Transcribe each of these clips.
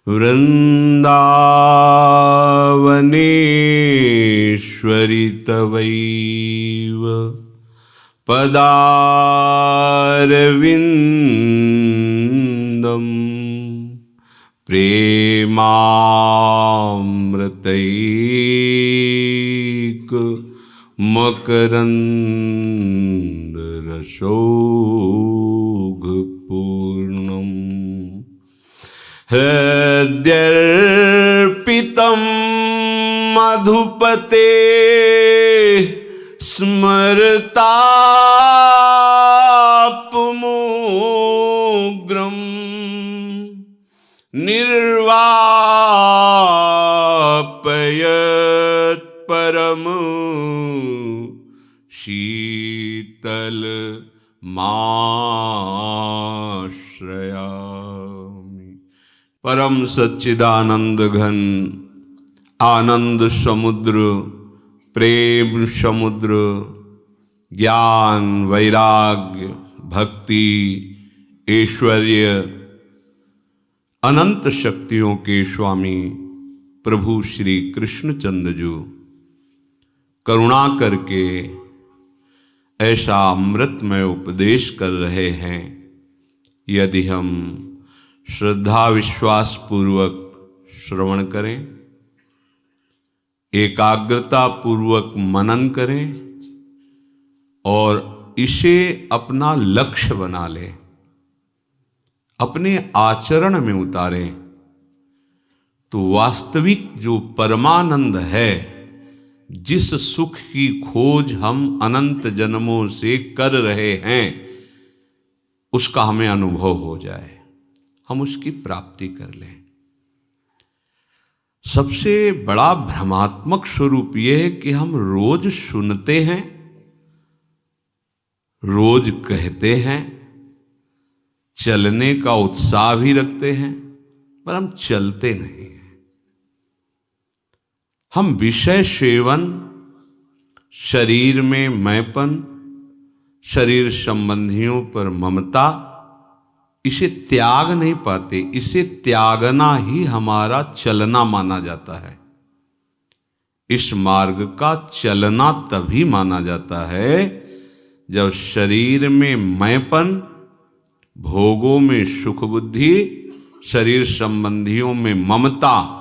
वृन्दावनेश्वरि तवैव पदारविन्दं प्रेमामृतैक मकरन्दरसौघपूर्णम् हृद्यर्पितं मधुपते स्मरतापमोग्रं निर्वापयत् परम शीतलमाश्रयामि। परम सच्चिदानंद घन आनंद समुद्र, प्रेम समुद्र, ज्ञान वैराग्य भक्ति ऐश्वर्य अनंत शक्तियों के स्वामी प्रभु श्री कृष्णचंद्र जी करुणा करके ऐसा अमृतमय उपदेश कर रहे हैं। यदि हम श्रद्धा विश्वास पूर्वक श्रवण करें, एकाग्रता पूर्वक मनन करें और इसे अपना लक्ष्य बना लें, अपने आचरण में उतारें, तो वास्तविक जो परमानंद है, जिस सुख की खोज हम अनंत जन्मों से कर रहे हैं, उसका हमें अनुभव हो जाए, हम उसकी प्राप्ति कर लें। सबसे बड़ा भ्रमात्मक स्वरूप यह है कि हम रोज सुनते हैं, रोज कहते हैं, चलने का उत्साह भी रखते हैं, पर हम चलते नहीं हैं। हम विषय सेवन, शरीर में मैंपन, शरीर संबंधियों पर ममता, इसे त्याग नहीं पाते। इसे त्यागना ही हमारा चलना माना जाता है। इस मार्ग का चलना तभी माना जाता है जब शरीर में मैंपन, भोगों में सुख बुद्धि, शरीर संबंधियों में ममता,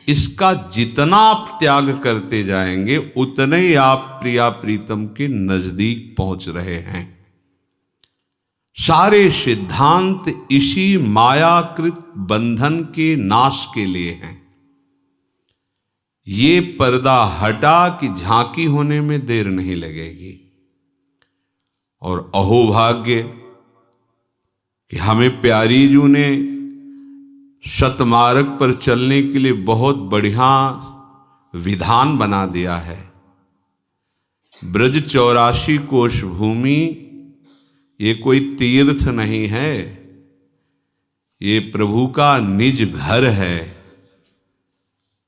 इसका जितना आप त्याग करते जाएंगे उतने ही आप प्रिया प्रीतम के नजदीक पहुंच रहे हैं। सारे सिद्धांत इसी मायाकृत बंधन के नाश के लिए हैं। ये पर्दा हटा कि झांकी होने में देर नहीं लगेगी। और अहोभाग्य कि हमें प्यारी जू ने सतमार्ग पर चलने के लिए बहुत बढ़िया विधान बना दिया है। ब्रज 84 कोश भूमि ये कोई तीर्थ नहीं है, ये प्रभु का निज घर है।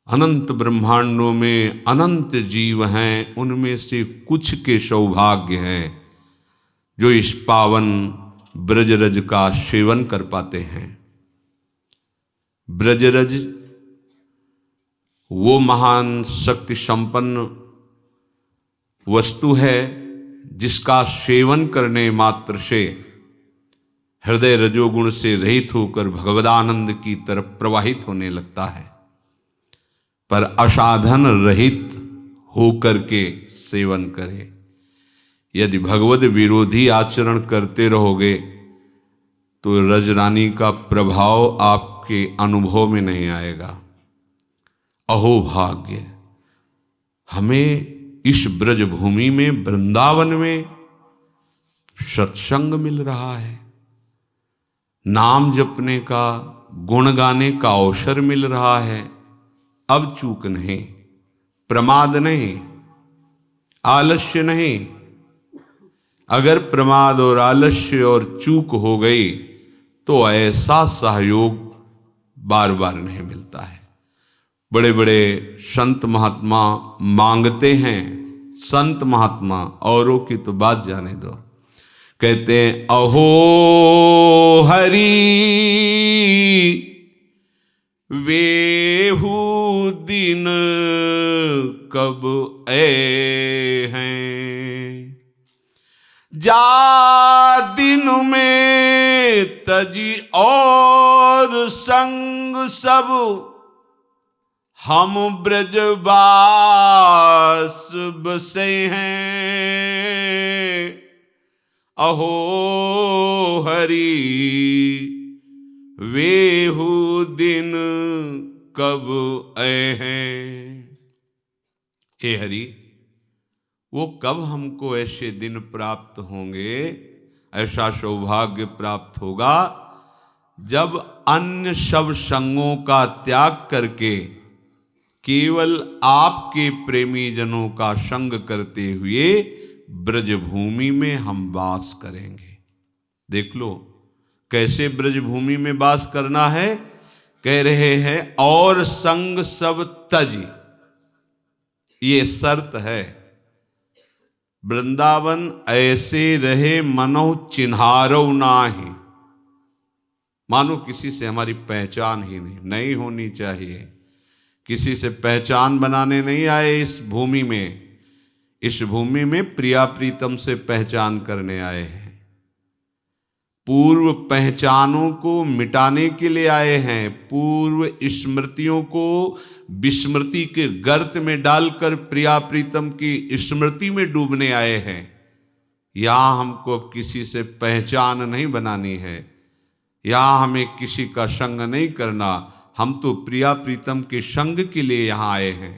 अनंत ब्रह्मांडों में अनंत जीव हैं, उनमें से कुछ के सौभाग्य हैं जो इस पावन ब्रजरज का सेवन कर पाते हैं। ब्रजरज वो महान शक्ति संपन्न वस्तु है जिसका सेवन करने मात्र से हृदय रजोगुण से रहित होकर भगवदानंद की तरफ प्रवाहित होने लगता है। पर असाधन रहित होकर के सेवन करे। यदि भगवद विरोधी आचरण करते रहोगे तो रजरानी का प्रभाव आपके अनुभव में नहीं आएगा। अहोभाग्य, हमें इस ब्रज भूमि में, वृंदावन में सत्संग मिल रहा है, नाम जपने का, गुण गाने का अवसर मिल रहा है। अब चूक नहीं, प्रमाद नहीं, आलस्य नहीं। अगर प्रमाद और आलस्य और चूक हो गई तो ऐसा सहयोग बार बार नहीं मिलता है। बड़े बड़े संत महात्मा मांगते हैं, संत महात्मा, औरों की तो बात जाने दो। कहते हैं, अहो हरि वेहू दिन कब ए हैं। जा दिन में तजी और संग सब, हम ब्रजवास बसे हैं। अहो हरि वेहू दिन कब आए हैं। हे हरि, वो कब हमको ऐसे दिन प्राप्त होंगे, ऐसा सौभाग्य प्राप्त होगा जब अन्य सब संगों का त्याग करके केवल आपके प्रेमी जनों का संग करते हुए ब्रजभूमि में हम वास करेंगे। देख लो कैसे ब्रजभूमि में वास करना है। कह रहे हैं और संग सब तज, ये शर्त है। वृंदावन ऐसे रहे मनो चिन्हारो नाही। मानो किसी से हमारी पहचान ही नहीं होनी चाहिए। किसी से पहचान बनाने नहीं आए इस भूमि में। इस भूमि में प्रिया प्रीतम से पहचान करने आए हैं। पूर्व पहचानों को मिटाने के लिए आए हैं। पूर्व स्मृतियों को विस्मृति के गर्त में डालकर प्रिया प्रीतम की स्मृति में डूबने आए हैं। यहाँ हमको अब किसी से पहचान नहीं बनानी है। यहाँ हमें किसी का संग नहीं करना। हम तो प्रिया प्रीतम के संग के लिए यहाँ आए हैं।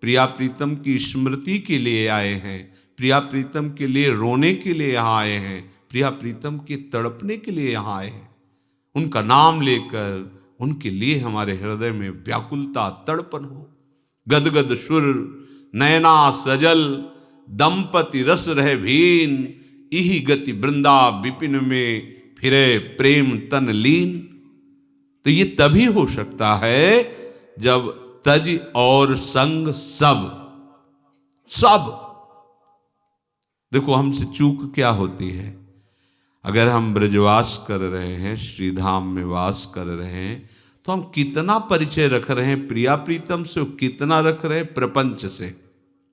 प्रिया प्रीतम की स्मृति के लिए आए हैं। प्रिया प्रीतम के लिए रोने के लिए यहाँ आए हैं। प्रिया प्रीतम के तड़पने के लिए यहाँ आए हैं। उनका नाम लेकर उनके लिए हमारे हृदय में व्याकुलता तड़पन हो। गदगद सुर नयना सजल, दंपति रस रहे भीन, इही गति वृंदा विपिन में फिरे प्रेम तन लीन। तो ये तभी हो सकता है जब तज और संग सब। देखो हमसे चूक क्या होती है। अगर हम ब्रजवास कर रहे हैं, श्रीधाम में वास कर रहे हैं, तो हम कितना परिचय रख रहे हैं प्रिया प्रीतम से, कितना रख रहे हैं प्रपंच से,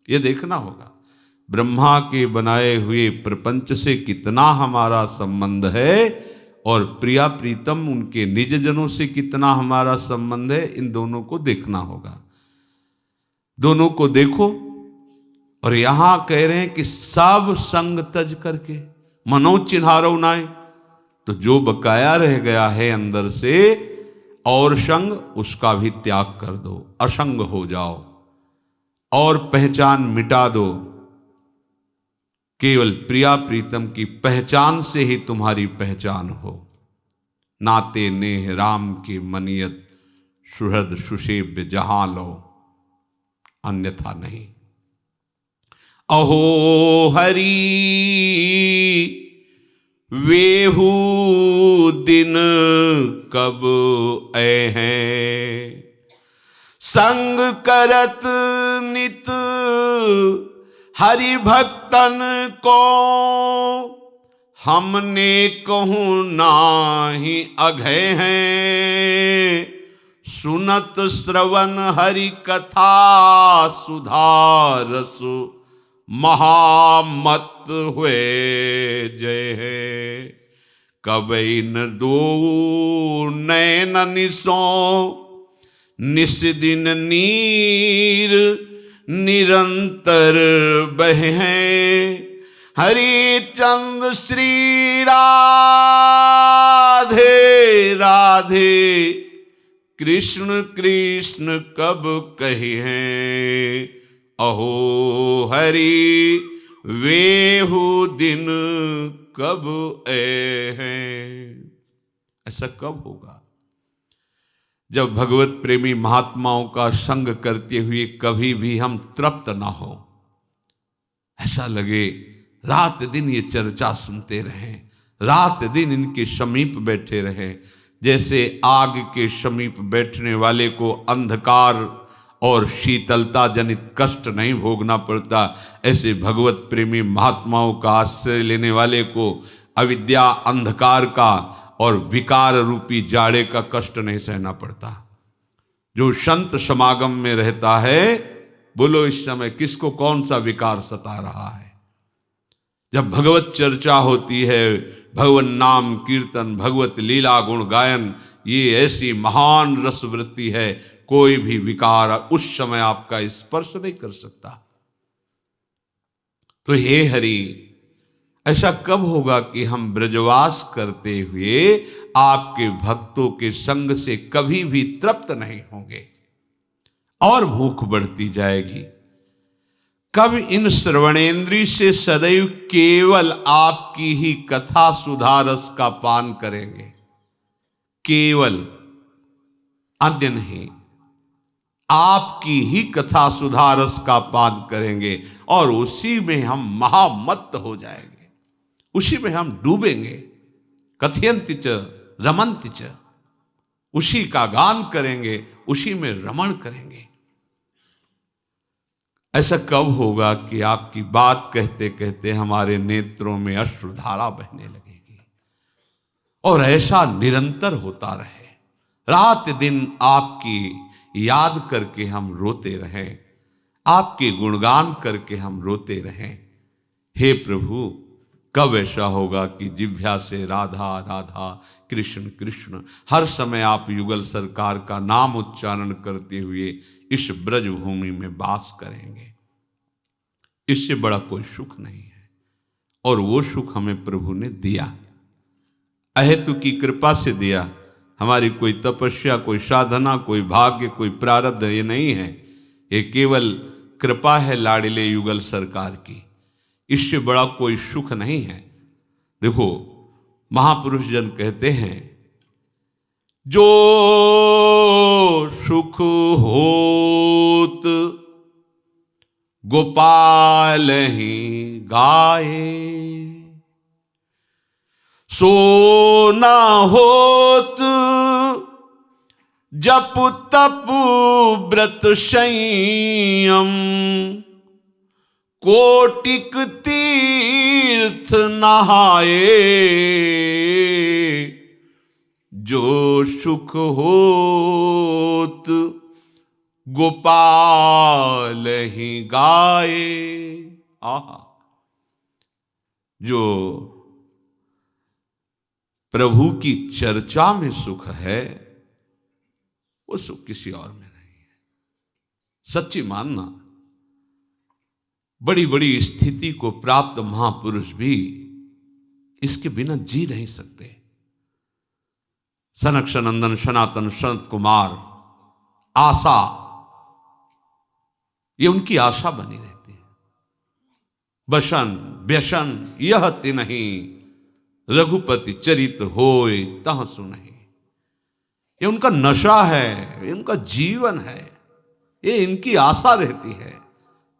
ये देखना होगा। ब्रह्मा के बनाए हुए प्रपंच से कितना हमारा संबंध है और प्रिया प्रीतम उनके निज जनों से कितना हमारा संबंध है, इन दोनों को देखना होगा। दोनों को देखो। और यहां कह रहे हैं कि सब संग तज करके मनो चिन्हारो नाय। तो जो बकाया रह गया है अंदर से और संग, उसका भी त्याग कर दो, असंग हो जाओ और पहचान मिटा दो। केवल प्रिया प्रीतम की पहचान से ही तुम्हारी पहचान हो। नाते नेह राम की मनियत, सुहृद सुषेव्य जहां लो, अन्यथा नहीं। अहो हरि वेहू दिन कब आए हैं। संग करत नित हरि भक्तन को, हमने कहूँ नाही अघय हैं। सुनत श्रवण हरि कथा सुधारस, महामत हुए जय है। कबई न दो नैन निसो, निस दिन नीर निरंतर बहे। हरि चंद श्री राधे राधे, कृष्ण कृष्ण कब कहे हैं। अहो हरि वेहू दिन कब आए हैं। ऐसा कब होगा जब भगवत प्रेमी महात्माओं का संग करते हुए कभी भी हम तृप्त ना हो। ऐसा लगे रात दिन ये चर्चा सुनते रहें, रात दिन इनके समीप बैठे रहें। जैसे आग के समीप बैठने वाले को अंधकार और शीतलता जनित कष्ट नहीं भोगना पड़ता, ऐसे भगवत प्रेमी महात्माओं का आश्रय लेने वाले को अविद्या अंधकार का और विकार रूपी जाड़े का कष्ट नहीं सहना पड़ता। जो संत समागम में रहता है, बोलो इस समय किसको कौन सा विकार सता रहा है? जब भगवत चर्चा होती है, भगवन नाम कीर्तन, भगवत लीला गुण गायन, ये ऐसी महान रसवृत्ति है, कोई भी विकार उस समय आपका स्पर्श नहीं कर सकता। तो हे हरि, ऐसा कब होगा कि हम ब्रजवास करते हुए आपके भक्तों के संग से कभी भी तृप्त नहीं होंगे और भूख बढ़ती जाएगी? कब इन श्रवणेन्द्रिय से सदैव केवल आपकी ही कथा सुधारस का पान करेंगे, केवल, अन्य नहीं, आपकी ही कथा सुधारस का पान करेंगे और उसी में हम महामत्त हो जाएंगे, उसी में हम डूबेंगे। कथयन्ति च रमन्ति च, उसी का गान करेंगे, उसी में रमण करेंगे। ऐसा कब होगा कि आपकी बात कहते कहते हमारे नेत्रों में अश्रुधारा बहने लगेगी और ऐसा निरंतर होता रहे, रात दिन आपकी याद करके हम रोते रहें, आपके गुणगान करके हम रोते रहें। हे प्रभु, कब ऐसा होगा कि जिह्वा से राधा राधा कृष्ण कृष्ण हर समय आप युगल सरकार का नाम उच्चारण करते हुए इस ब्रज भूमि में वास करेंगे? इससे बड़ा कोई सुख नहीं है और वो सुख हमें प्रभु ने दिया, अहेतु की कृपा से दिया। हमारी कोई तपस्या, कोई साधना, कोई भाग्य, कोई प्रारब्ध ये नहीं है, ये केवल कृपा है लाडिले युगल सरकार की। इससे बड़ा कोई सुख नहीं है। देखो, महापुरुष जन कहते हैं, जो सुख होत गोपाल ही गाए, सो न होत जप तप व्रत संयम, कोटिक तीर्थ नहाए, जो सुख होत गोपाल ही गाए। आहा, जो प्रभु की चर्चा में सुख है, वो सुख किसी और में नहीं है। सच्ची मानना, बड़ी बड़ी स्थिति को प्राप्त महापुरुष भी इसके बिना जी नहीं सकते। सनक सनंदन सनातन संत कुमार, आशा, ये उनकी आशा बनी रहती है। बसन व्यसन यह तिन्हि, रघुपति चरित होय तह सुनहि। ये उनका नशा है, ये उनका जीवन है, ये इनकी आशा रहती है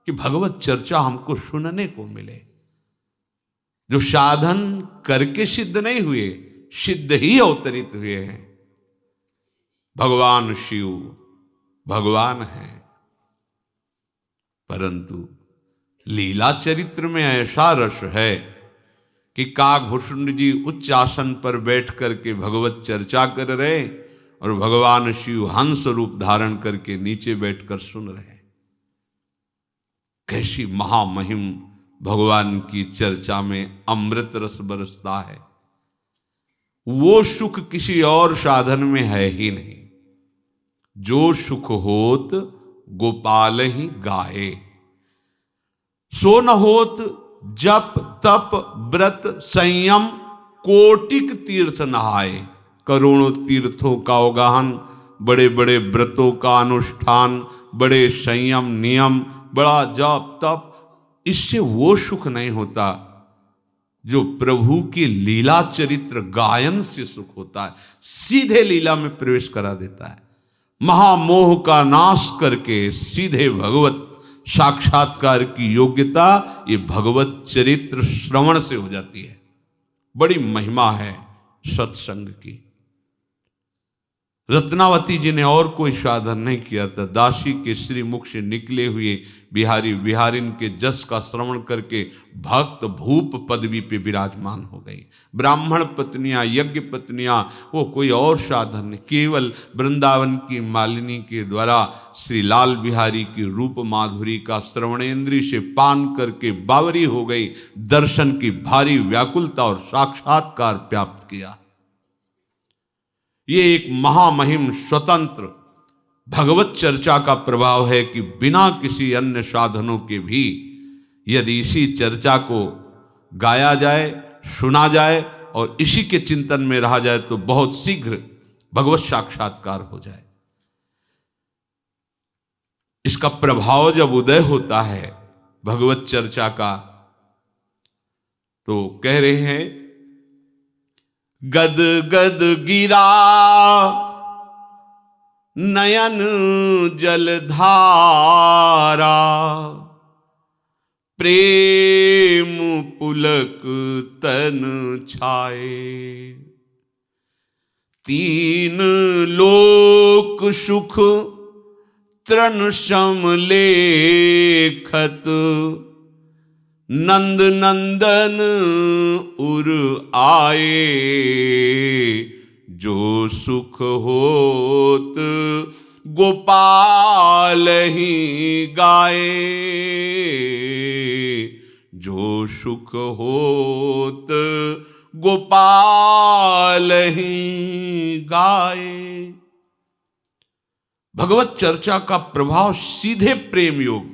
कि भगवत चर्चा हमको सुनने को मिले। जो साधन करके सिद्ध नहीं हुए, सिद्ध ही अवतरित हुए हैं। भगवान शिव भगवान है, परंतु लीला चरित्र में ऐसा रस है कि काकभूषण जी उच्च आसन पर बैठ करके भगवत चर्चा कर रहे और भगवान शिव हंस रूप धारण करके नीचे बैठकर सुन रहे। कैसी महामहिम भगवान की चर्चा में अमृत रस बरसता है। वो सुख किसी और साधन में है ही नहीं। जो सुख होत गोपाल ही गाए, सो न होत जप तप व्रत संयम, कोटिक तीर्थ नहाए। करोड़ों तीर्थों का अवगाहन, बड़े बड़े व्रतों का अनुष्ठान, बड़े संयम नियम, बड़ा जप तप, इससे वो सुख नहीं होता जो प्रभु की लीला चरित्र गायन से सुख होता है। सीधे लीला में प्रवेश करा देता है, महामोह का नाश करके सीधे भगवत साक्षात्कार की योग्यता ये भगवत चरित्र श्रवण से हो जाती है। बड़ी महिमा है सत्संग की। रत्नावती जी ने और कोई साधन नहीं किया था। दासी के श्री मुख से निकले हुए बिहारी बिहारिन के जस का श्रवण करके भक्त भूप पदवी पे विराजमान हो गई। ब्राह्मण पत्नियां, यज्ञ पत्नियां, वो कोई और साधन नहीं, केवल वृंदावन की मालिनी के द्वारा श्री लाल बिहारी की रूप माधुरी का श्रवणेन्द्रिय से पान करके बावरी हो गई, दर्शन की भारी व्याकुलता और साक्षात्कार प्राप्त किया। ये एक महामहिम स्वतंत्र भगवत चर्चा का प्रभाव है कि बिना किसी अन्य साधनों के भी यदि इसी चर्चा को गाया जाए, सुना जाए और इसी के चिंतन में रहा जाए तो बहुत शीघ्र भगवत साक्षात्कार हो जाए। इसका प्रभाव जब उदय होता है भगवत चर्चा का, तो कह रहे हैं गद गद गिरा नयन जलधारा, प्रेम पुलक तन छाए, तीन लोक सुख तृण सम लेखत, नंद नंदन उर आए, जो सुख होत गोपाल ही गाए, जो सुख होत गोपाल ही गाए। भगवत चर्चा का प्रभाव सीधे प्रेम योग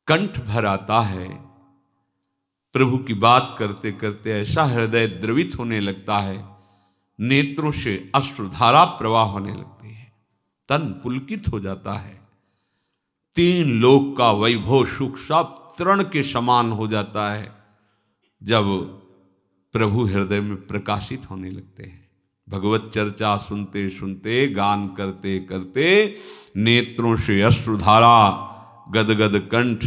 कंठ भर आता है। प्रभु की बात करते करते ऐसा हृदय द्रवित होने लगता है, नेत्रों से अश्रुधारा प्रवाह होने लगती है, तन पुलकित हो जाता है, तीन लोक का वैभव सुख सब तृण के समान हो जाता है जब प्रभु हृदय में प्रकाशित होने लगते हैं। भगवत चर्चा सुनते सुनते, गान करते करते नेत्रों से अश्रुधारा, गदगद कंठ,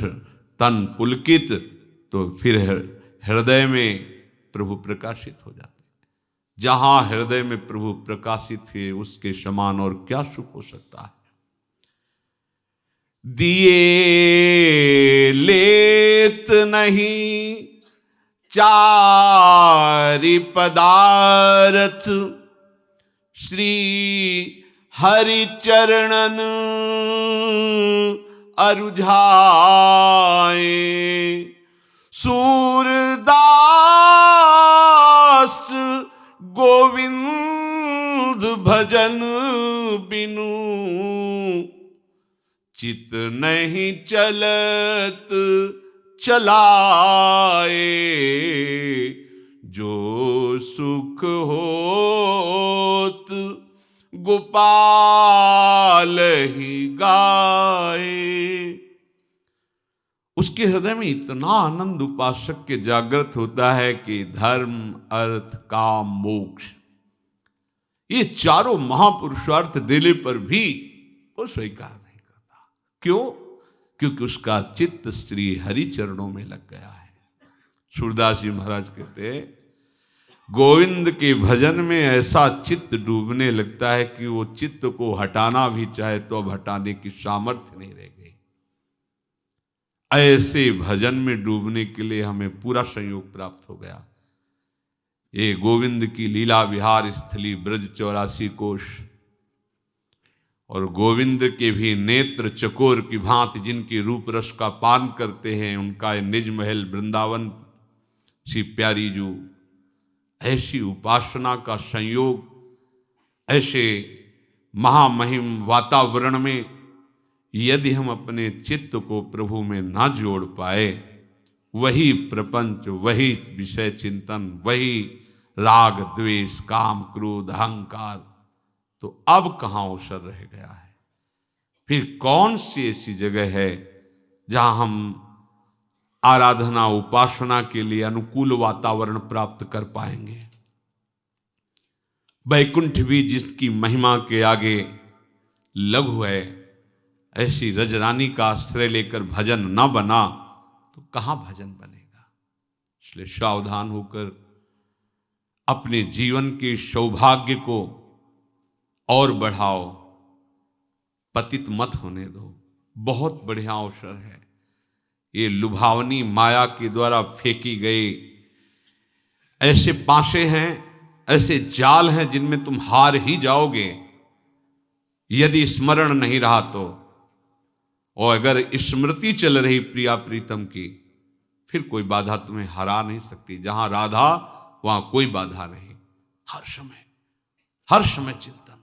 तन पुलकित, तो फिर हृदय में प्रभु प्रकाशित हो जाते हैं। जहां हृदय में प्रभु प्रकाशित हुए उसके समान और क्या सुख हो सकता है। दिए लेत नहीं चारि पदारथ, श्री हरि चरणन अरुझाए, सूरदास गोविंद भजन बिनु, चित नहीं चलत चलाए, जो सुख होत गोपाल ही गाए। उसके हृदय में इतना आनंद उपासक के जागृत होता है कि धर्म, अर्थ, काम, मोक्ष, ये चारों महापुरुषार्थ देने पर भी वो स्वीकार नहीं करता। क्यों? क्योंकि उसका चित्त श्री हरि चरणों में लग गया है। सूरदास जी महाराज कहते हैं, गोविंद के भजन में ऐसा चित्त डूबने लगता है कि वो चित्त को हटाना भी चाहे तो अब हटाने की सामर्थ्य नहीं रह गई। ऐसे भजन में डूबने के लिए हमें पूरा संयोग प्राप्त हो गया। ये गोविंद की लीला विहार स्थली ब्रज 84 कोश, और गोविंद के भी नेत्र चकोर की भांति जिनके रूप रस का पान करते हैं, उनका निज महल वृंदावन सी प्यारी जो ऐसी उपासना का संयोग, ऐसे महामहिम वातावरण में यदि हम अपने चित्त को प्रभु में ना जोड़ पाए, वही प्रपंच, वही विषय चिंतन, वही राग द्वेष, काम, क्रोध, अहंकार, तो अब कहाँ अवसर रह गया है। फिर कौन सी ऐसी जगह है जहां हम आराधना उपासना के लिए अनुकूल वातावरण प्राप्त कर पाएंगे। वैकुंठ भी जिसकी महिमा के आगे लघु है, ऐसी रजरानी का आश्रय लेकर भजन न बना तो कहां भजन बनेगा। इसलिए सावधान होकर अपने जीवन के सौभाग्य को और बढ़ाओ, पतित मत होने दो। बहुत बढ़िया अवसर है। ये लुभावनी माया के द्वारा फेंकी गई ऐसे पासे हैं, ऐसे जाल हैं जिनमें तुम हार ही जाओगे यदि स्मरण नहीं रहा तो। और अगर स्मृति चल रही प्रिया प्रीतम की, फिर कोई बाधा तुम्हें हरा नहीं सकती। जहां राधा वहां कोई बाधा नहीं। हर समय चिंतन,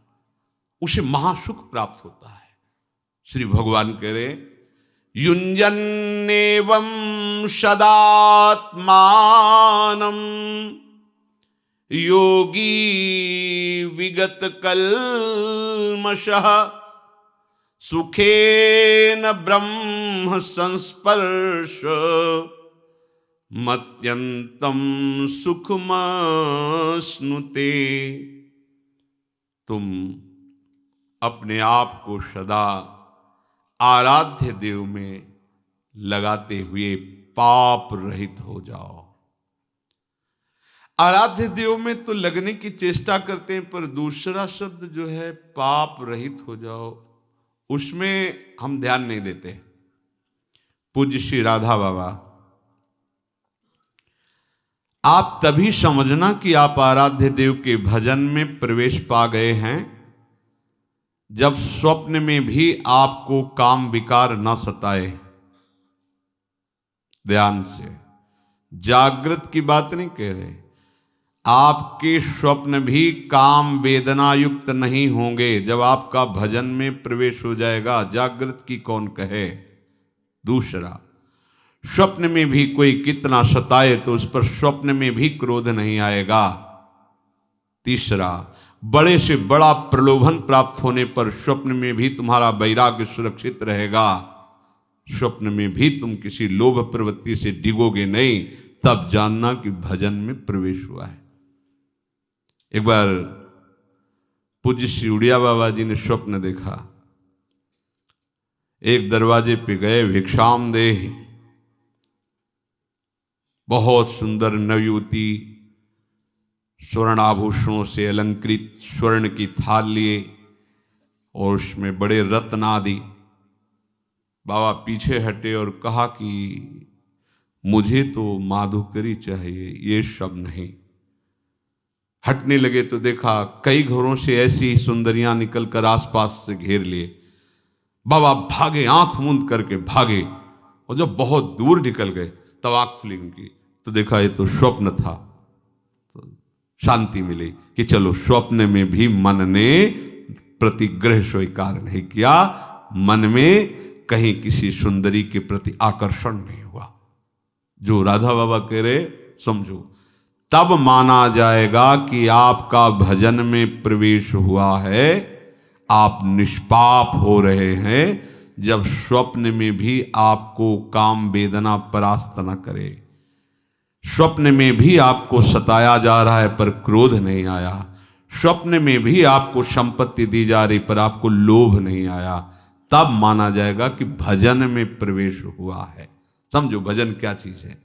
उसे महासुख प्राप्त होता है। श्री भगवान कह रहे युञ्जन्नेवं सदात्मानं योगी विगत कल्मषः सुखेन ब्रह्म संस्पर्श मत्यंतम सुखमश्नुते। तुम अपने आप को सदा आराध्य देव में लगाते हुए पाप रहित हो जाओ। आराध्य देव में तो लगने की चेष्टा करते हैं, पर दूसरा शब्द जो है पाप रहित हो जाओ, उसमें हम ध्यान नहीं देते। पूज्य श्री राधा बाबा, आप तभी समझना कि आप आराध्य देव के भजन में प्रवेश पा गए हैं जब स्वप्न में भी आपको काम विकार न सताए। ध्यान से, जागृत की बात नहीं कह रहे। आपके स्वप्न भी काम वेदना युक्त नहीं होंगे जब आपका भजन में प्रवेश हो जाएगा। जागृत की कौन कहे। दूसरा, स्वप्न में भी कोई कितना सताए तो उस पर स्वप्न में भी क्रोध नहीं आएगा। तीसरा, बड़े से बड़ा प्रलोभन प्राप्त होने पर स्वप्न में भी तुम्हारा वैराग्य सुरक्षित रहेगा। स्वप्न में भी तुम किसी लोभ प्रवृत्ति से डिगोगे नहीं। तब जानना कि भजन में प्रवेश हुआ है। एक बार पूज्य श्री उड़िया बाबा जी ने स्वप्न देखा। एक दरवाजे पे गए, भिक्षाम देहि। बहुत सुंदर नवयुवती, स्वर्ण आभूषणों से अलंकृत, स्वर्ण की थाल लिए और उसमें बड़े रत्न आदि। बाबा पीछे हटे और कहा कि मुझे तो माधुकरी चाहिए, ये सब नहीं। हटने लगे तो देखा कई घरों से ऐसी सुंदरियां निकलकर आसपास से घेर लिए। बाबा भागे, आंख मूंद करके भागे, और जब बहुत दूर निकल गए तब आंख खुली उनकी, तो देखा ये तो स्वप्न था। तो शांति मिली कि चलो, स्वप्न में भी मन ने प्रतिग्रह स्वीकार नहीं किया, मन में कहीं किसी सुंदरी के प्रति आकर्षण नहीं हुआ। जो राधा बाबा कह रहे समझो, तब माना जाएगा कि आपका भजन में प्रवेश हुआ है, आप निष्पाप हो रहे हैं, जब स्वप्न में भी आपको काम वेदना परास्त न करे। स्वप्न में भी आपको सताया जा रहा है पर क्रोध नहीं आया। स्वप्न में भी आपको संपत्ति दी जा रही पर आपको लोभ नहीं आया। तब माना जाएगा कि भजन में प्रवेश हुआ है। समझो भजन क्या चीज है।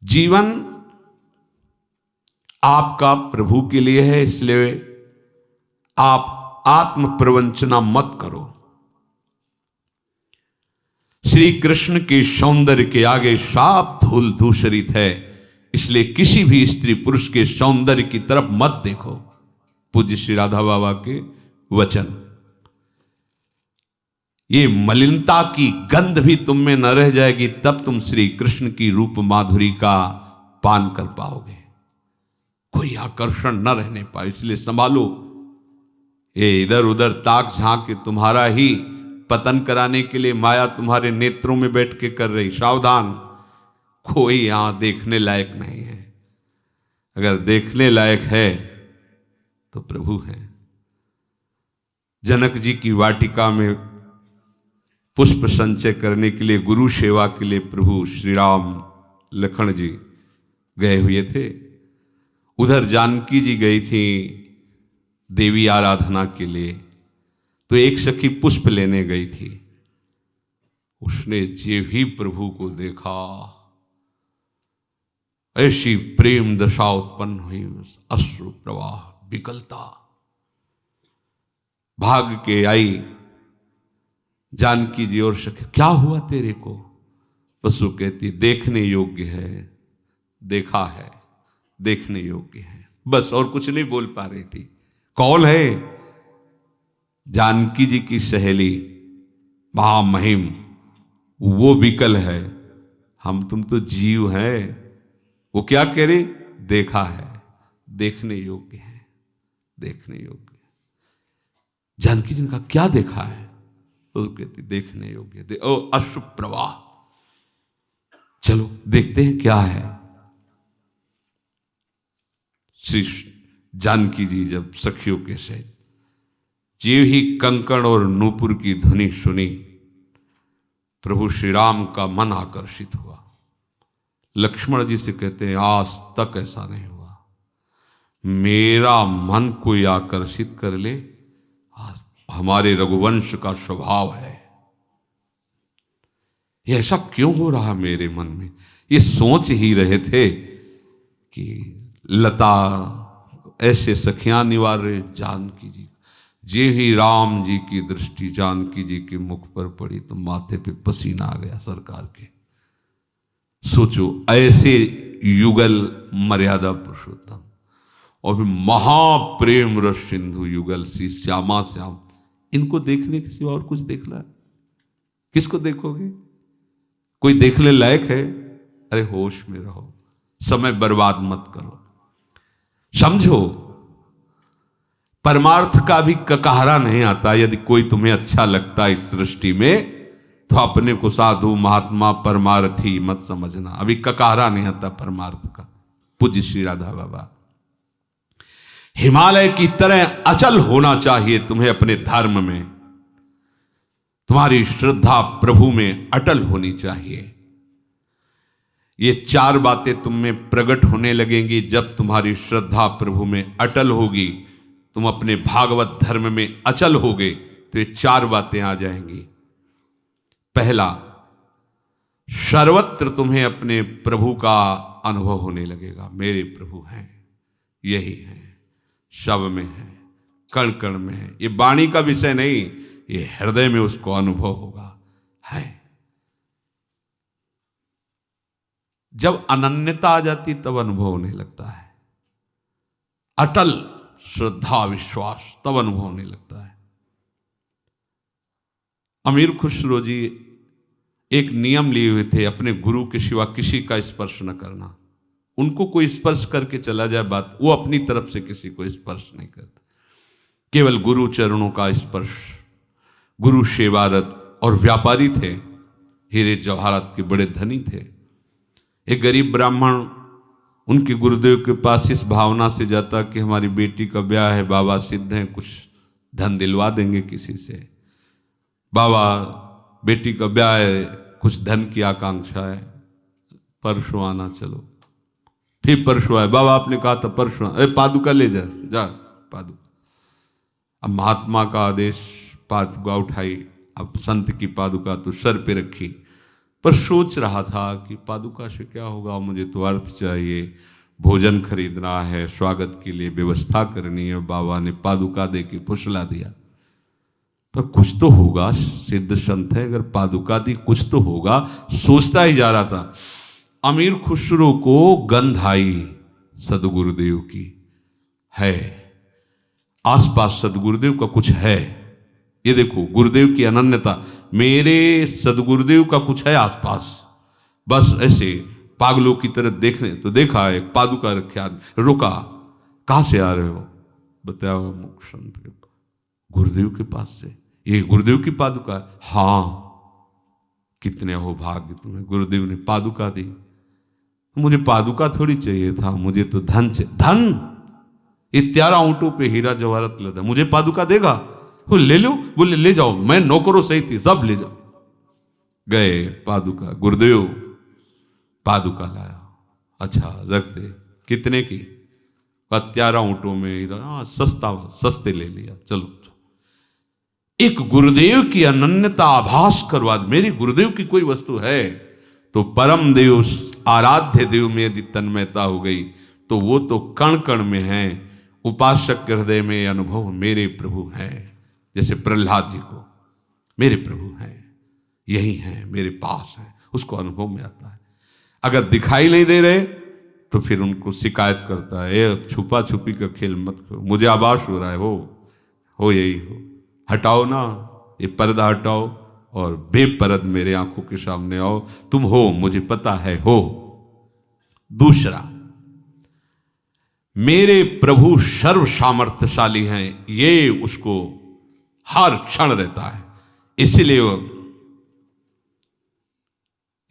जीवन आपका प्रभु के लिए है, इसलिए आप आत्म प्रवंचना मत करो। श्री कृष्ण के सौंदर्य के आगे साफ धूल धूसरित है, इसलिए किसी भी स्त्री पुरुष के सौंदर्य की तरफ मत देखो। पूज्य श्री राधा बाबा के वचन। ये मलिनता की गंध भी तुम में न रह जाएगी, तब तुम श्री कृष्ण की रूप माधुरी का पान कर पाओगे। कोई आकर्षण न रहने पाए, इसलिए संभालो। ये इधर उधर ताक झांक के तुम्हारा ही पतन कराने के लिए माया तुम्हारे नेत्रों में बैठ के कर रही। सावधान, कोई यहां देखने लायक नहीं है। अगर देखने लायक है तो प्रभु हैं। जनक जी की वाटिका में पुष्प संचय करने के लिए, गुरु सेवा के लिए प्रभु श्री राम लखन जी गए हुए थे। उधर जानकी जी गई थी देवी आराधना के लिए, तो एक सखी पुष्प लेने गई थी। उसने जे ही प्रभु को देखा, ऐसी प्रेम दशा उत्पन्न हुई, अश्रु प्रवाह। विकलता। भाग के आई जानकी जी और सखी, क्या हुआ तेरे को? बसु कहती, देखने योग्य है, देखा है, देखने योग्य है, बस और कुछ नहीं बोल पा रही थी। कौन है? जानकी जी की सहेली महामहिम, वो विकल है, हम तुम तो जीव हैं। वो क्या कह रही? देखा है, देखने योग्य है, देखने योग्य। जानकी जी ने कहा, क्या देखा है? तो कहती, देखने योग्य ओ अश्रु प्रवाह, चलो देखते हैं क्या है। श्री जानकी जी जब सखियों के सहित जीव ही कंकण और नूपुर की ध्वनि सुनी, प्रभु श्री राम का मन आकर्षित हुआ। लक्ष्मण जी से कहते हैं, आज तक ऐसा नहीं हुआ, मेरा मन कोई आकर्षित कर ले, हमारे रघुवंश का स्वभाव है। ये ऐसा क्यों हो रहा मेरे मन में? ये सोच ही रहे थे कि लता ऐसे सखियां निवार रहे जानकी जी। जे ही राम जी की दृष्टि जानकी जी के मुख पर पड़ी तो माथे पे पसीना आ गया सरकार के। सोचो, ऐसे युगल मर्यादा पुरुषोत्तम और फिर महाप्रेम रस सिंधु युगल सी श्यामा श्याम, इनको देखने के सिवा और कुछ देखना है? किसको देखोगे? कोई देखने लायक है? अरे होश में रहो, समय बर्बाद मत करो। समझो, परमार्थ का भी ककहरा नहीं आता। यदि कोई तुम्हें अच्छा लगता है इस सृष्टि में, तो अपने को साधु महात्मा परमार्थी मत समझना। अभी ककहरा नहीं आता परमार्थ का। पूज्य श्री राधा बाबा, हिमालय की तरह अचल होना चाहिए तुम्हें अपने धर्म में। तुम्हारी श्रद्धा प्रभु में अटल होनी चाहिए। ये चार बातें तुम में प्रकट होने लगेंगी जब तुम्हारी श्रद्धा प्रभु में अटल होगी, तुम अपने भागवत धर्म में अचल होगे, तो ये चार बातें आ जाएंगी। पहला, सर्वत्र तुम्हें अपने प्रभु का अनुभव होने लगेगा। मेरे प्रभु हैं, यही है, शव में है, कण कण में है। ये वाणी का विषय नहीं, ये हृदय में उसको अनुभव होगा। है जब अनन्यता आ जाती तब अनुभव होने लगता है। अटल श्रद्धा विश्वास तब अनुभव होने लगता है। अमीर खुसरो जी एक नियम लिए हुए थे, अपने गुरु के सिवा किसी का स्पर्श न करना। उनको कोई स्पर्श करके चला जाए बात, वो अपनी तरफ से किसी को स्पर्श नहीं करते, केवल गुरु चरणों का स्पर्श। गुरु सेवारत और व्यापारी थे, हीरे जवाहरात के बड़े धनी थे। एक गरीब ब्राह्मण उनके गुरुदेव के पास इस भावना से जाता कि हमारी बेटी का ब्याह है, बाबा सिद्ध हैं, कुछ धन दिलवा देंगे किसी से। बाबा बेटी का ब्याह है, कुछ धन की आकांक्षा है, परसों आना चलो। फिर परसों आए, बाबा आपने कहा था परसों, पादुका ले जा जा पादुका। अब महात्मा का आदेश, पादुका उठाई। अब संत की पादुका तो सर पे रखी, पर सोच रहा था कि पादुका से क्या होगा, मुझे तो अर्थ चाहिए, भोजन खरीदना है, स्वागत के लिए व्यवस्था करनी है। बाबा ने पादुका दे के फुसला दिया, पर कुछ तो होगा, सिद्ध संत है, अगर पादुका दी कुछ तो होगा। सोचता ही जा रहा था। अमीर खुसरो को गंध आई सदगुरुदेव की, है आसपास सदगुरुदेव का कुछ है। ये देखो गुरुदेव की अनन्यता, मेरे सदगुरुदेव का कुछ है आसपास। बस ऐसे पागलों की तरह देखने तो देखा, एक पादुका रखे आदमी। रुका, कहां से आ रहे हो? बताया मुख संत के गुरुदेव के पास से। ये गुरुदेव की पादुका है? हाँ। कितने हो भाग्य तुम्हें, गुरुदेव ने पादुका दी। मुझे पादुका थोड़ी चाहिए था, मुझे तो धन चाहिए। धन? ये 11 ऊंटों पे हीरा जवाहरत लदा, मुझे पादुका देगा? वो ले लो, बोले ले जाओ, मैं नौकरों सही थी, सब ले जाओ। गए पादुका, गुरुदेव पादुका लाया। अच्छा रख दे। कितने की? 11 ऊंटों में हीरा। हाँ सस्ता, सस्ते ले लिया, चलो। एक गुरुदेव की अनन्यता आभास करवा, मेरे गुरुदेव की कोई वस्तु है तो परम देव, आराध्य देव में यदि तन्मयता हो गई तो वो तो कण कण में है, उपासक के हृदय में अनुभव मेरे प्रभु हैं, जैसे प्रहलाद जी को मेरे प्रभु हैं, यही हैं, मेरे पास हैं, उसको अनुभव में आता है। अगर दिखाई नहीं दे रहे तो फिर उनको शिकायत करता है, ए छुपा छुपी का खेल मत करो, मुझे आभास हो रहा है, हो यही हो, हटाओ ना ये पर्दा हटाओ और बेपरद मेरे आंखों के सामने आओ, तुम हो, मुझे पता है हो। दूसरा, मेरे प्रभु सर्व सामर्थ्यशाली हैं, ये उसको हर क्षण रहता है। इसलिए वो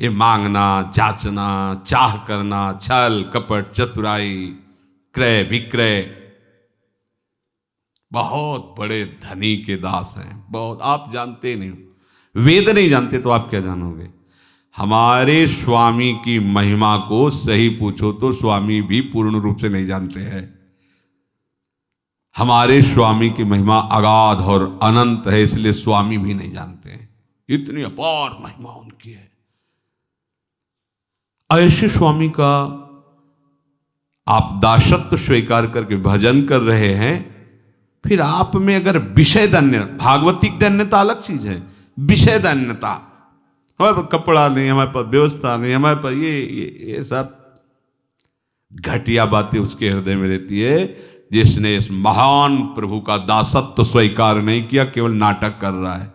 ये मांगना, जांचना, चाह करना, छल कपट, चतुराई, क्रय विक्रय, बहुत बड़े धनी के दास हैं, बहुत। आप जानते नहीं, वेद नहीं जानते तो आप क्या जानोगे। हमारे स्वामी की महिमा को सही पूछो तो स्वामी भी पूर्ण रूप से नहीं जानते हैं। हमारे स्वामी की महिमा अगाध और अनंत है, इसलिए स्वामी भी नहीं जानते हैं, इतनी अपार महिमा उनकी है। ऐसे स्वामी का आप दासत्व स्वीकार करके भजन कर रहे हैं, फिर आप में अगर विषय धन्य, भागवतिक धन्यता अलग चीज है, विषय धन्यता, हमारे पास कपड़ा नहीं, हमारे पास व्यवस्था नहीं, हमारे पास ये सब घटिया बातें उसके हृदय में रहती है, जिसने इस महान प्रभु का दासत्व स्वीकार नहीं किया, केवल नाटक कर रहा है।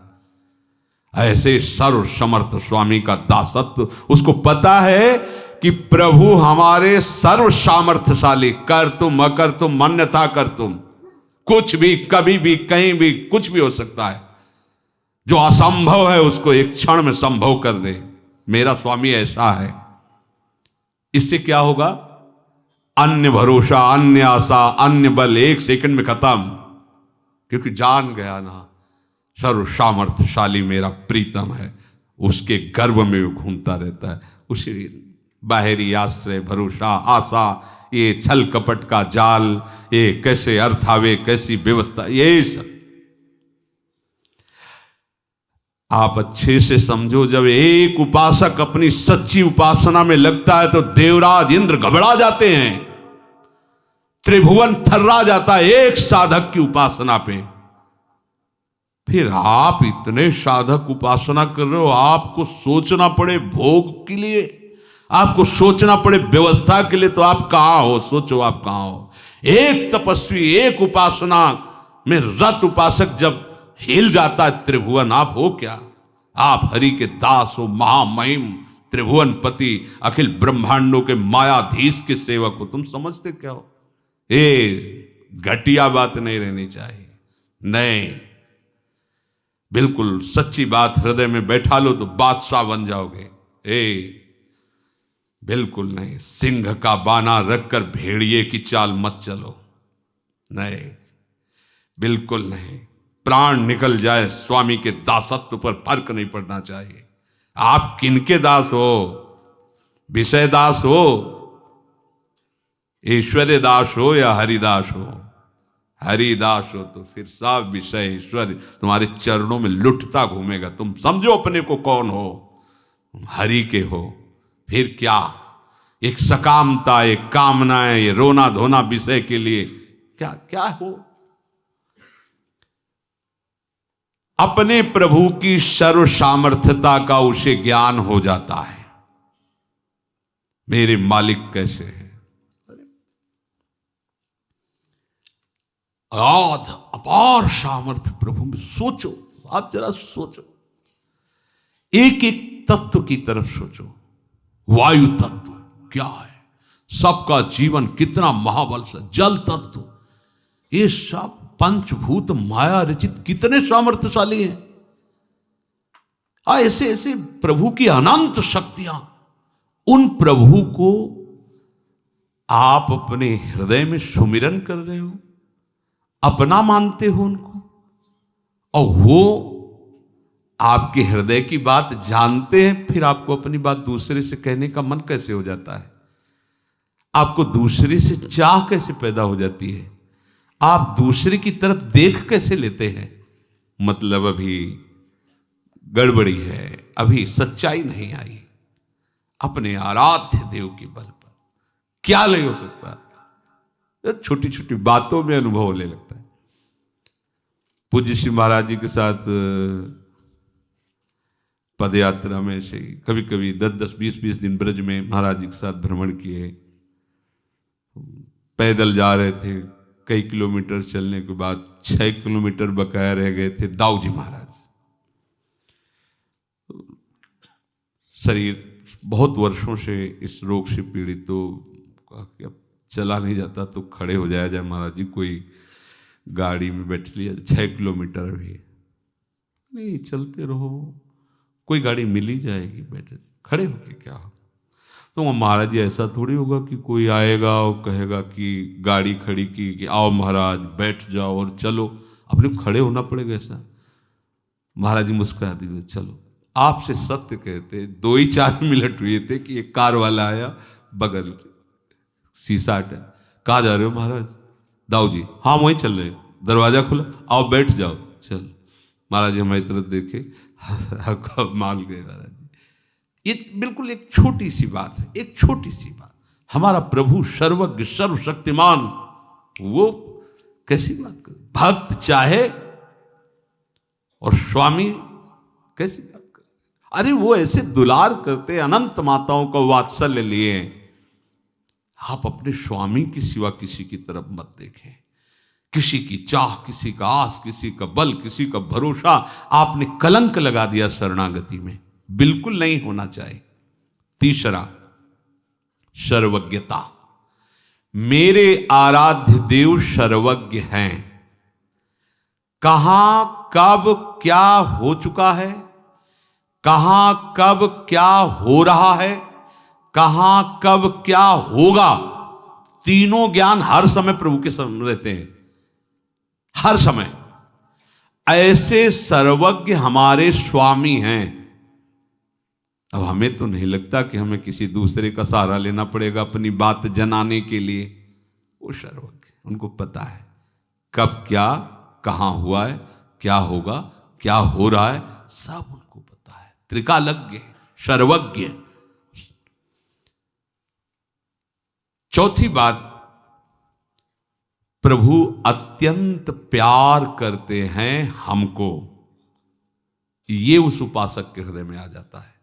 ऐसे सर्व समर्थ स्वामी का दासत्व, उसको पता है कि प्रभु हमारे सर्व सामर्थ्यशाली, कर तुम अकर तुम अन्यथा कर तुम, कुछ भी कभी भी कहीं भी कुछ भी हो सकता है। जो असंभव है उसको एक क्षण में संभव कर दे, मेरा स्वामी ऐसा है। इससे क्या होगा, अन्य भरोसा, अन्य आशा, अन्य बल एक सेकंड में खत्म, क्योंकि जान गया ना सर्व सामर्थ्यशाली मेरा प्रीतम है, उसके गर्भ में वो घूमता रहता है। उसी बाहरी आश्रय, भरोसा, आशा, ये छल कपट का जाल, ये कैसे अर्थ आवे, कैसी व्यवस्था, ये सब आप अच्छे से समझो। जब एक उपासक अपनी सच्ची उपासना में लगता है तो देवराज इंद्र घबरा जाते हैं, त्रिभुवन थर्रा जाता है एक साधक की उपासना पे। फिर आप इतने साधक उपासना कर रहे हो, आपको सोचना पड़े भोग के लिए, आपको सोचना पड़े व्यवस्था के लिए, तो आप कहां हो, सोचो आप कहां हो। एक तपस्वी, एक उपासना में रत उपासक जब हिल जाता है त्रिभुवन, आप हो क्या, आप हरि के दास हो, महामहिम त्रिभुवन पति, अखिल ब्रह्मांडों के मायाधीश के सेवक हो, तुम समझते क्या हो। ये घटिया बात नहीं रहनी चाहिए, नहीं, बिल्कुल सच्ची बात हृदय में बैठा लो तो बादशाह बन जाओगे। बिल्कुल नहीं, सिंह का बाना रखकर भेड़िए की चाल मत चलो, नहीं, बिल्कुल नहीं। प्राण निकल जाए, स्वामी के दासत्व पर फर्क नहीं पड़ना चाहिए। आप किनके दास हो, विषय दास हो, ईश्वर्य दास हो या हरिदास हो। हरिदास हो तो फिर सब विषय ईश्वर तुम्हारे चरणों में लुटता घूमेगा। तुम समझो अपने को कौन हो, हरि के हो। फिर क्या, एक सकामता, एक कामनाएं, ये रोना धोना विषय के लिए क्या क्या हो। अपने प्रभु की सर्व सामर्थ्यता का उसे ज्ञान हो जाता है, मेरे मालिक कैसे है। अपार सामर्थ्य प्रभु में। सोचो, आप जरा सोचो, एक एक तत्व की तरफ सोचो। वायु तत्व क्या है, सबका जीवन कितना महाबल से, जल तत्व, ये सब पंचभूत माया रचित कितने सामर्थ्यशाली हैं। ऐसे ऐसे प्रभु की अनंत शक्तियां, उन प्रभु को आप अपने हृदय में सुमिरन कर रहे हो, अपना मानते हो उनको, और वो आपके हृदय की बात जानते हैं। फिर आपको अपनी बात दूसरे से कहने का मन कैसे हो जाता है, आपको दूसरे से चाह कैसे पैदा हो जाती है, आप दूसरे की तरफ देख कैसे लेते हैं। मतलब अभी गड़बड़ी है, अभी सच्चाई नहीं आई। अपने आराध्य देव के बल पर क्या नहीं हो सकता। छोटी छोटी बातों में अनुभव होने लगता है। पूज्य श्री महाराज जी के साथ पद यात्रा में से कभी कभी 10-10, 20-20 दिन ब्रज में महाराज जी के साथ भ्रमण किए। पैदल जा रहे थे, कई किलोमीटर चलने के बाद 6 किलोमीटर बकाया रह गए थे। दाऊ जी महाराज, शरीर बहुत वर्षों से इस रोग से पीड़ित, तो अब चला नहीं जाता तो खड़े हो जाया जाए महाराज जी, कोई गाड़ी में बैठ लिया। 6 किलोमीटर भी नहीं, चलते रहो, कोई गाड़ी मिल ही जाएगी, बैठे खड़े होके क्या हो। तो महाराज जी ऐसा थोड़ी होगा कि कोई आएगा और कहेगा कि गाड़ी खड़ी की कि आओ महाराज बैठ जाओ और चलो, अपने खड़े होना पड़ेगा ऐसा। महाराज जी मुस्कुरा दिए, चलो। आपसे सत्य कहते 2-4 मिनट हुए थे कि एक कार वाला आया, बगल शीशा हटा, कहाँ जा रहे हो महाराज? दाऊ जी, हाँ वहीं चल रहे, दरवाजा खुला, आओ बैठ जाओ। चलो महाराज जी हमारी तरफ देखे, माल गए महाराज जी। ये बिल्कुल एक छोटी सी बात है, एक छोटी सी बात। हमारा प्रभु सर्वज्ञ सर्वशक्तिमान, वो कैसी बात करे, भक्त चाहे और स्वामी कैसी बात करे। अरे वो ऐसे दुलार करते, अनंत माताओं का वात्सल्य लिए। आप अपने स्वामी के सिवा किसी की तरफ मत देखें। किसी की चाह, किसी का आस, किसी का बल, किसी का भरोसा आपने कलंक लगा दिया शरणागति में, बिल्कुल नहीं होना चाहिए। तीसरा, सर्वज्ञता। मेरे आराध्य देव सर्वज्ञ हैं। कहां कब क्या हो चुका है, कहां कब क्या हो रहा है, कहां कब क्या होगा, तीनों ज्ञान हर समय प्रभु के सामने रहते हैं, हर समय। ऐसे सर्वज्ञ हमारे स्वामी हैं। अब हमें तो नहीं लगता कि हमें किसी दूसरे का सहारा लेना पड़ेगा अपनी बात जनाने के लिए। वो सर्वज्ञ, उनको पता है कब क्या कहां हुआ है, क्या होगा, क्या हो रहा है, सब उनको पता है। त्रिकालज्ञ, सर्वज्ञ। चौथी बात, प्रभु अत्यंत प्यार करते हैं हमको। ये उस उपासक के हृदय में आ जाता है,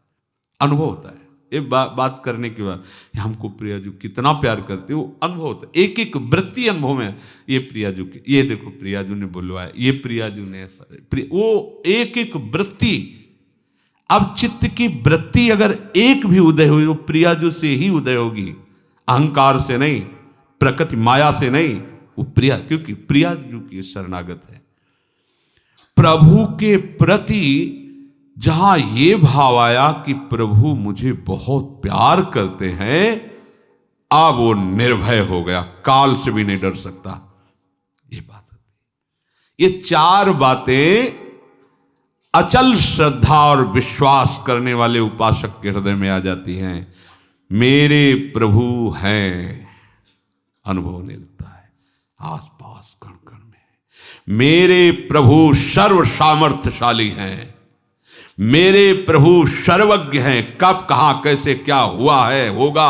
अनुभव होता है। ये बात करने के बाद हमको प्रियाजू कितना प्यार करते, वो अनुभव होता है। एक एक वृत्ति अनुभव में, ये प्रियाजू के, ये देखो प्रियाजू ने बुलवाया, ये प्रियाजू ने ऐसा, वो एक एक वृत्ति। अब चित्त की वृत्ति अगर एक भी उदय हुई तो प्रियाजू से ही उदय होगी, अहंकार से नहीं, प्रकृति माया से नहीं। वो प्रिया, क्योंकि प्रियाजू की शरणागत है। प्रभु के प्रति जहां ये भाव आया कि प्रभु मुझे बहुत प्यार करते हैं, अब वो निर्भय हो गया, काल से भी नहीं डर सकता। ये बात होती। ये 4 बातें अचल श्रद्धा और विश्वास करने वाले उपासक के हृदय में आ जाती हैं। मेरे प्रभु हैं, अनुभव होने लगता है आसपास कण कण में। मेरे प्रभु सर्व सामर्थ्यशाली हैं, मेरे प्रभु सर्वज्ञ हैं, कब कहां कैसे क्या हुआ है होगा,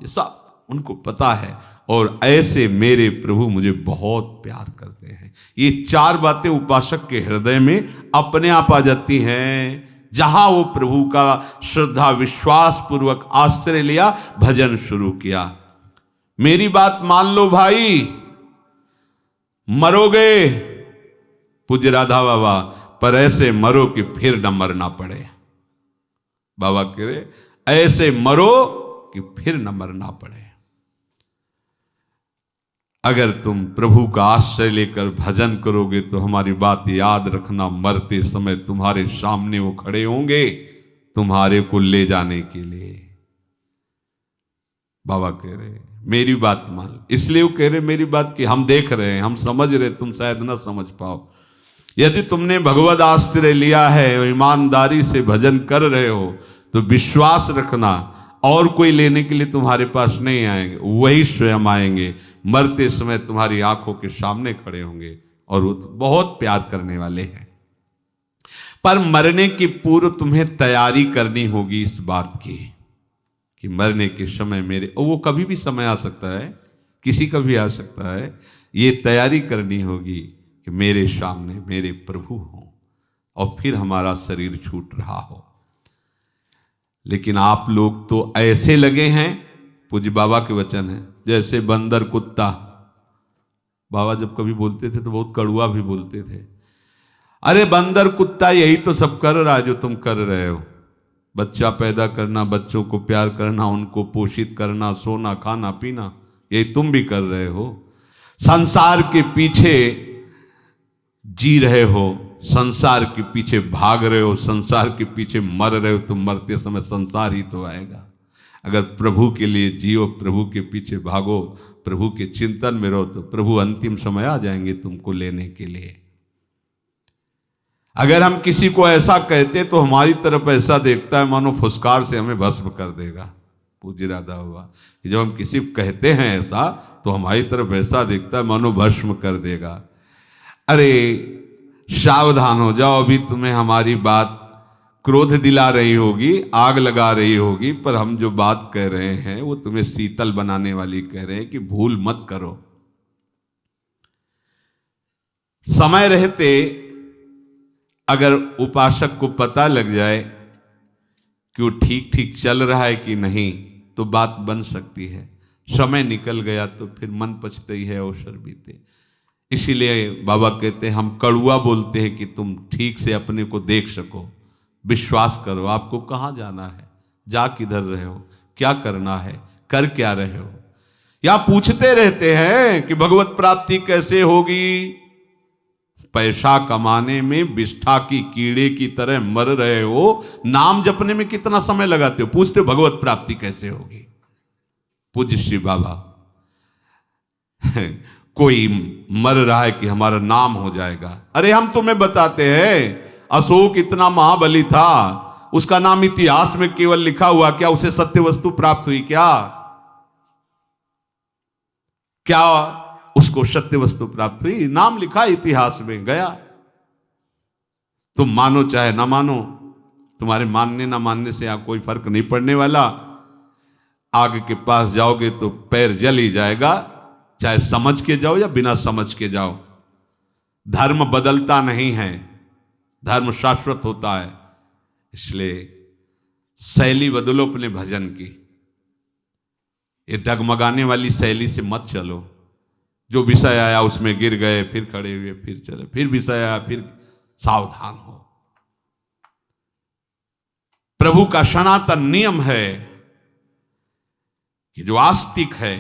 ये सब उनको पता है। और ऐसे मेरे प्रभु मुझे बहुत प्यार करते हैं। ये 4 बातें उपासक के हृदय में अपने आप आ जाती हैं। जहां वो प्रभु का श्रद्धा विश्वास पूर्वक आश्रय लिया, भजन शुरू किया। मेरी बात मान लो भाई, मरोगे पूज्य राधा बाबा, पर ऐसे मरो कि फिर न मरना पड़े। बाबा कह रहे ऐसे मरो कि फिर न मरना पड़े। अगर तुम प्रभु का आश्रय लेकर भजन करोगे तो हमारी बात याद रखना, मरते समय तुम्हारे सामने वो खड़े होंगे तुम्हारे को ले जाने के लिए। बाबा कह रहे मेरी बात मान, इसलिए वो कह रहे मेरी बात कि हम देख रहे हैं, हम समझ रहे, तुम शायद ना समझ पाओ। यदि तुमने भगवद आश्रय लिया है, ईमानदारी से भजन कर रहे हो, तो विश्वास रखना और कोई लेने के लिए तुम्हारे पास नहीं आएंगे, वही स्वयं आएंगे, मरते समय तुम्हारी आंखों के सामने खड़े होंगे और वो बहुत प्यार करने वाले हैं। पर मरने के पूर्व तुम्हें तैयारी करनी होगी इस बात की कि मरने के समय मेरे, और वो कभी भी समय आ सकता है किसी का भी आ सकता है। ये तैयारी करनी होगी कि मेरे सामने मेरे प्रभु हों और फिर हमारा शरीर छूट रहा हो। लेकिन आप लोग तो ऐसे लगे हैं, पूज्य बाबा के वचन है, जैसे बंदर कुत्ता। बाबा जब कभी बोलते थे तो बहुत कड़वा भी बोलते थे। अरे बंदर कुत्ता यही तो सब कर रहा है जो तुम कर रहे हो। बच्चा पैदा करना, बच्चों को प्यार करना, उनको पोषित करना, सोना खाना पीना, यही तुम भी कर रहे हो। संसार के पीछे जी रहे हो, संसार के पीछे भाग रहे हो, संसार के पीछे मर रहे हो। तुम मरते समय संसार ही तो आएगा। अगर प्रभु के लिए जियो, प्रभु के पीछे भागो, प्रभु के चिंतन में रहो, तो प्रभु अंतिम समय आ जाएंगे तुमको लेने के लिए। अगर हम किसी को ऐसा कहते तो हमारी तरफ ऐसा देखता है मानो फुसकार से हमें भस्म कर देगा। पूज्य राधा बाबा, जब हम किसी को कहते हैं ऐसा तो हमारी तरफ ऐसा देखता है मानो भस्म कर देगा। अरे सावधान हो जाओ, अभी तुम्हें हमारी बात क्रोध दिला रही होगी, आग लगा रही होगी, पर हम जो बात कह रहे हैं वो तुम्हें शीतल बनाने वाली कह रहे हैं कि भूल मत करो। समय रहते अगर उपासक को पता लग जाए कि वो ठीक ठीक चल रहा है कि नहीं, तो बात बन सकती है। समय निकल गया तो फिर मन पछते ही है, अवसर बीते। इसीलिए बाबा कहते हैं हम कड़ुआ बोलते हैं कि तुम ठीक से अपने को देख सको, विश्वास करो। आपको कहाँ जाना है, जा किधर रहे हो, क्या करना है, कर क्या रहे हो। या पूछते रहते हैं कि भगवत प्राप्ति कैसे होगी। पैसा कमाने में विष्ठा की कीड़े की तरह मर रहे हो, नाम जपने में कितना समय लगाते हो, पूछते हो भगवत प्राप्ति कैसे होगी। पूज्य श्री बाबा कोई मर रहा है कि हमारा नाम हो जाएगा। अरे हम तुम्हें बताते हैं, अशोक इतना महाबली था, उसका नाम इतिहास में केवल लिखा हुआ, क्या उसे सत्य वस्तु प्राप्त हुई? क्या उसको सत्य वस्तु प्राप्त हुई? नाम लिखा इतिहास में, गया। तुम मानो चाहे ना मानो, तुम्हारे मानने ना मानने से यहां कोई फर्क नहीं पड़ने वाला। आग के पास जाओगे तो पैर जल ही जाएगा, चाहे समझ के जाओ या बिना समझ के जाओ। धर्म बदलता नहीं है, धर्म शाश्वत होता है। इसलिए शैली बदलो अपने भजन की। ये डगमगाने वाली शैली से मत चलो। जो विषय आया उसमें गिर गए, फिर खड़े हुए, फिर चले, फिर विषय आया, फिर सावधान हो। प्रभु का सनातन नियम है कि जो आस्तिक है,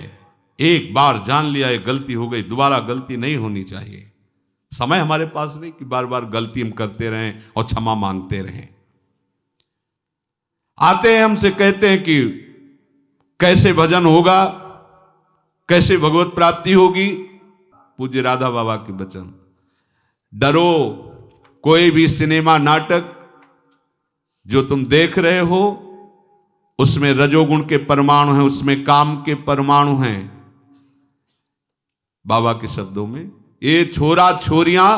एक बार जान लिया ये गलती हो गई, दोबारा गलती नहीं होनी चाहिए। समय हमारे पास नहीं कि बार बार गलती हम करते रहें और क्षमा मांगते रहें। आते हैं हमसे कहते हैं कि कैसे भजन होगा, कैसे भगवत प्राप्ति होगी। पूज्य राधा बाबा के वचन, डरो कोई भी सिनेमा नाटक जो तुम देख रहे हो उसमें रजोगुण के परमाणु हैं, उसमें काम के परमाणु हैं। बाबा के शब्दों में, ये छोरा छोरियां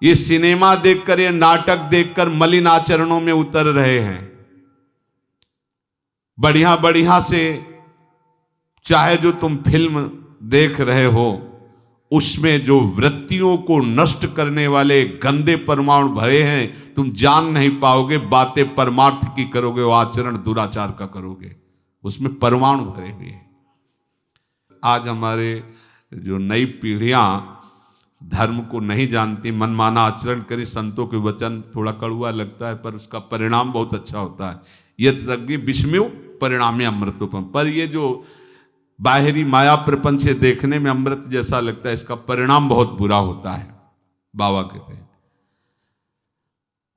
ये सिनेमा देखकर, ये नाटक देखकर मलिन आचरणों में उतर रहे हैं। बढ़िया बढ़िया से चाहे जो तुम फिल्म देख रहे हो, उसमें जो वृत्तियों को नष्ट करने वाले गंदे परमाणु भरे हैं, तुम जान नहीं पाओगे। बातें परमार्थ की करोगे, वो आचरण दुराचार का करोगे, उसमें परमाणु भरे हुए हैं। आज हमारे जो नई पीढ़ियां धर्म को नहीं जानती, मनमाना आचरण करे। संतों के वचन थोड़ा कड़वा लगता है, पर उसका परिणाम बहुत अच्छा होता है। यज्ञ विस्मयो परिणामे अमृतोपम। पर ये जो बाहरी माया प्रपंच से देखने में अमृत जैसा लगता है, इसका परिणाम बहुत बुरा होता है। बाबा कहते हैं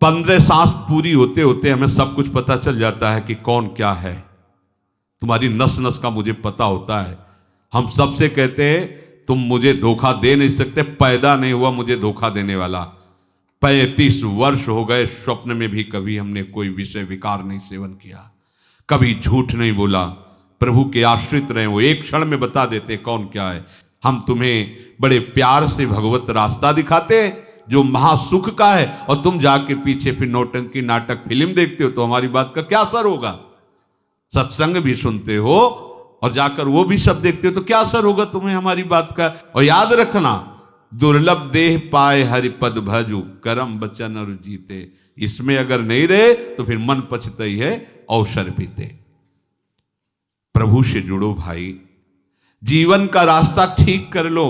15 सांस पूरी होते होते हमें सब कुछ पता चल जाता है कि कौन क्या है। तुम्हारी नस नस का मुझे पता होता है। हम सबसे कहते हैं तुम मुझे धोखा दे नहीं सकते, पैदा नहीं हुआ मुझे धोखा देने वाला। 35 वर्ष हो गए, स्वप्न में भी कभी हमने कोई विषय विकार नहीं सेवन किया, कभी झूठ नहीं बोला। प्रभु के आश्रित रहे, वो एक क्षण में बता देते कौन क्या है। हम तुम्हें बड़े प्यार से भगवत रास्ता दिखाते जो महासुख का है, और तुम जाके पीछे फिर नौटंकी नाटक फिल्म देखते हो, तो हमारी बात का क्या असर होगा? सत्संग भी सुनते हो, और जाकर वो भी सब देखते हो तो क्या असर होगा तुम्हें हमारी बात का। और याद रखना, दुर्लभ देह पाए हरिपद भजू, करम बचन और जीते। इसमें अगर नहीं रहे तो फिर मन पछताई है अवसर बीते। प्रभु से जुड़ो भाई, जीवन का रास्ता ठीक कर लो।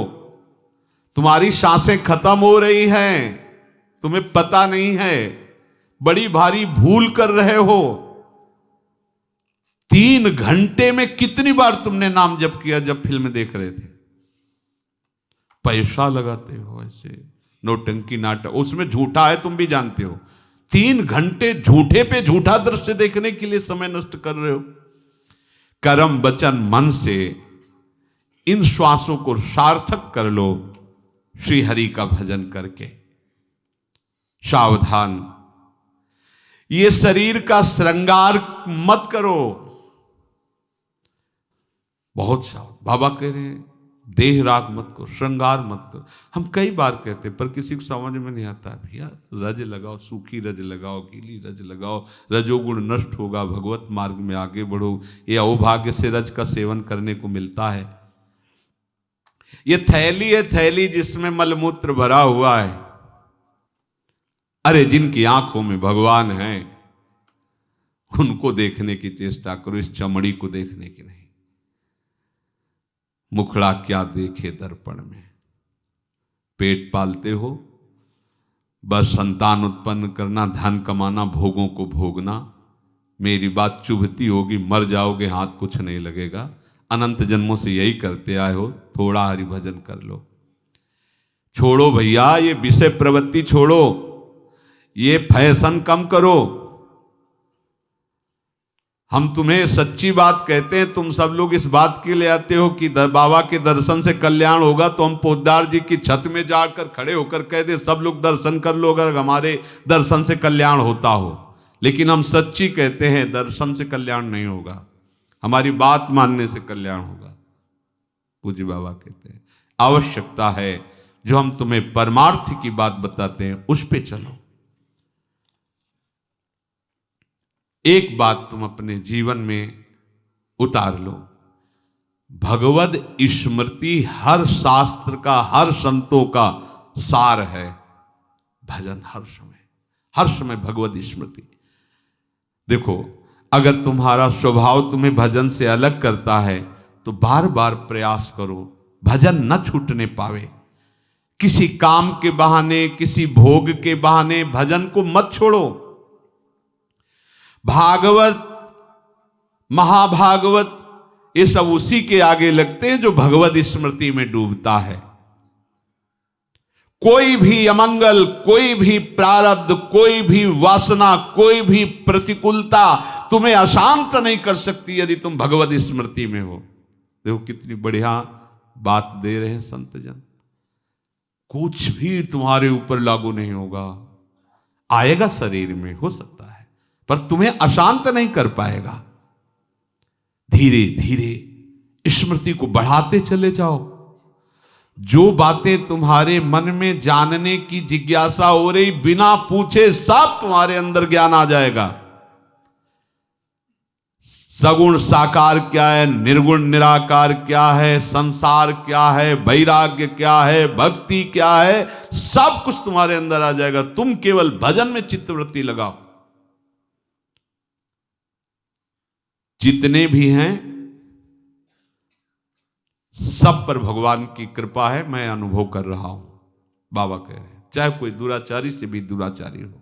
तुम्हारी सांसें खत्म हो रही हैं, तुम्हें पता नहीं है, बड़ी भारी भूल कर रहे हो। 3 घंटे में कितनी बार तुमने नाम जप किया जब फिल्म देख रहे थे? पैसा लगाते हो ऐसे नौटंकी नाटक, उसमें झूठा है तुम भी जानते हो। 3 घंटे झूठे पे झूठा दृश्य देखने के लिए समय नष्ट कर रहे हो। कर्म वचन मन से इन श्वासों को सार्थक कर लो, श्री हरि का भजन करके। सावधान, ये शरीर का श्रृंगार मत करो। बहुत सावधान, बाबा कह रहे हैं देह राग मत करो, श्रृंगार मत करो। हम कई बार कहते हैं पर किसी को समझ में नहीं आता। भैया रज लगाओ, सूखी रज लगाओ, गीली रज लगाओ, रजोगुण नष्ट होगा, भगवत मार्ग में आगे बढ़ो। ये अहोभाग्य से रज का सेवन करने को मिलता है। ये थैली है, थैली जिसमें मलमूत्र भरा हुआ है। अरे जिनकी आंखों में भगवान है उनको देखने की चेष्टा करो, इस चमड़ी को देखने की नहीं। मुखड़ा क्या देखे दर्पण में। पेट पालते हो, बस संतान उत्पन्न करना, धन कमाना, भोगों को भोगना। मेरी बात चुभती होगी, मर जाओगे हाथ कुछ नहीं लगेगा। अनंत जन्मों से यही करते आए हो, थोड़ा हरि भजन कर लो। छोड़ो भैया ये विषय प्रवृत्ति छोड़ो, ये फैशन कम करो। हम तुम्हें सच्ची बात कहते हैं, तुम सब लोग इस बात के लिए आते हो कि बाबा के दर्शन से कल्याण होगा, तो हम पोद्दार जी की छत में जाकर खड़े होकर कह दे सब लोग दर्शन कर लो अगर हमारे दर्शन से कल्याण होता हो। लेकिन हम सच्ची कहते हैं दर्शन से कल्याण नहीं होगा, हमारी बात मानने से कल्याण होगा। पूज्य बाबा कहते हैं आवश्यकता है जो हम तुम्हें परमार्थ की बात बताते हैं उस पे चलो। एक बात तुम अपने जीवन में उतार लो, भगवद स्मृति हर शास्त्र का, हर संतों का सार है। भजन हर समय भगवद स्मृति। देखो अगर तुम्हारा स्वभाव तुम्हें भजन से अलग करता है तो बार बार प्रयास करो, भजन न छूटने पावे। किसी काम के बहाने, किसी भोग के बहाने भजन को मत छोड़ो। भागवत, महाभागवत ये सब उसी के आगे लगते हैं जो भगवत स्मृति में डूबता है। कोई भी अमंगल, कोई भी प्रारब्ध, कोई भी वासना, कोई भी प्रतिकूलता तुम्हें अशांत नहीं कर सकती यदि तुम भगवत स्मृति में हो। देखो कितनी बढ़िया बात दे रहे हैं संत जन। कुछ भी तुम्हारे ऊपर लागू नहीं होगा, आएगा शरीर में हो सकता है पर तुम्हें अशांत नहीं कर पाएगा। धीरे धीरे स्मृति को बढ़ाते चले जाओ। जो बातें तुम्हारे मन में जानने की जिज्ञासा हो रही, बिना पूछे सब तुम्हारे अंदर ज्ञान आ जाएगा। सगुण साकार क्या है, निर्गुण निराकार क्या है, संसार क्या है, वैराग्य क्या है, भक्ति क्या है, सब कुछ तुम्हारे अंदर आ जाएगा। तुम केवल भजन में चित्तवृत्ति लगाओ। जितने भी हैं सब पर भगवान की कृपा है, मैं अनुभव कर रहा हूं। बाबा कह रहे हैं चाहे कोई दुराचारी से भी दुराचारी हो,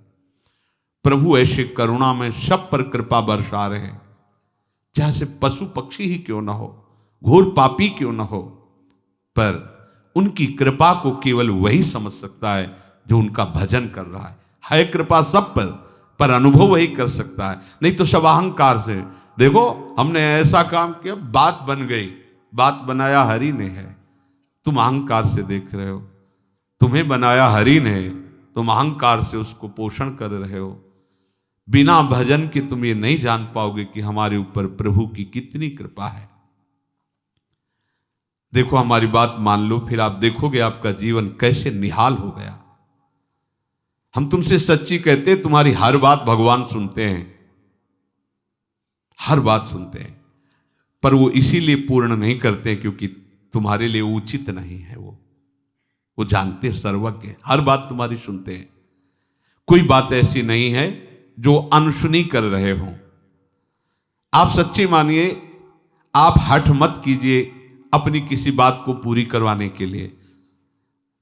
प्रभु ऐसे करुणा में सब पर कृपा बरसा रहे हैं। चाहे से पशु पक्षी ही क्यों ना हो, घोर पापी क्यों ना हो, पर उनकी कृपा को केवल वही समझ सकता है जो उनका भजन कर रहा है कृपा सब पर अनुभव वही कर सकता है, नहीं तो सब अहंकार से। देखो हमने ऐसा काम किया, बात बन गई, बात बनाया हरि ने है, तुम अहंकार से देख रहे हो। तुम्हें बनाया हरि ने, तुम अहंकार से उसको पोषण कर रहे हो। बिना भजन के तुम ये नहीं जान पाओगे कि हमारे ऊपर प्रभु की कितनी कृपा है। देखो हमारी बात मान लो, फिर आप देखोगे आपका जीवन कैसे निहाल हो गया। हम तुमसे सच्ची कहते हैं, तुम्हारी हर बात भगवान सुनते हैं, हर बात सुनते हैं। पर वो इसीलिए पूर्ण नहीं करते क्योंकि तुम्हारे लिए उचित नहीं है। वो जानते, सर्वज्ञ, हर बात तुम्हारी सुनते हैं। कोई बात ऐसी नहीं है जो अनसुनी कर रहे हो। आप सच्ची मानिए, आप हठ मत कीजिए अपनी किसी बात को पूरी करवाने के लिए।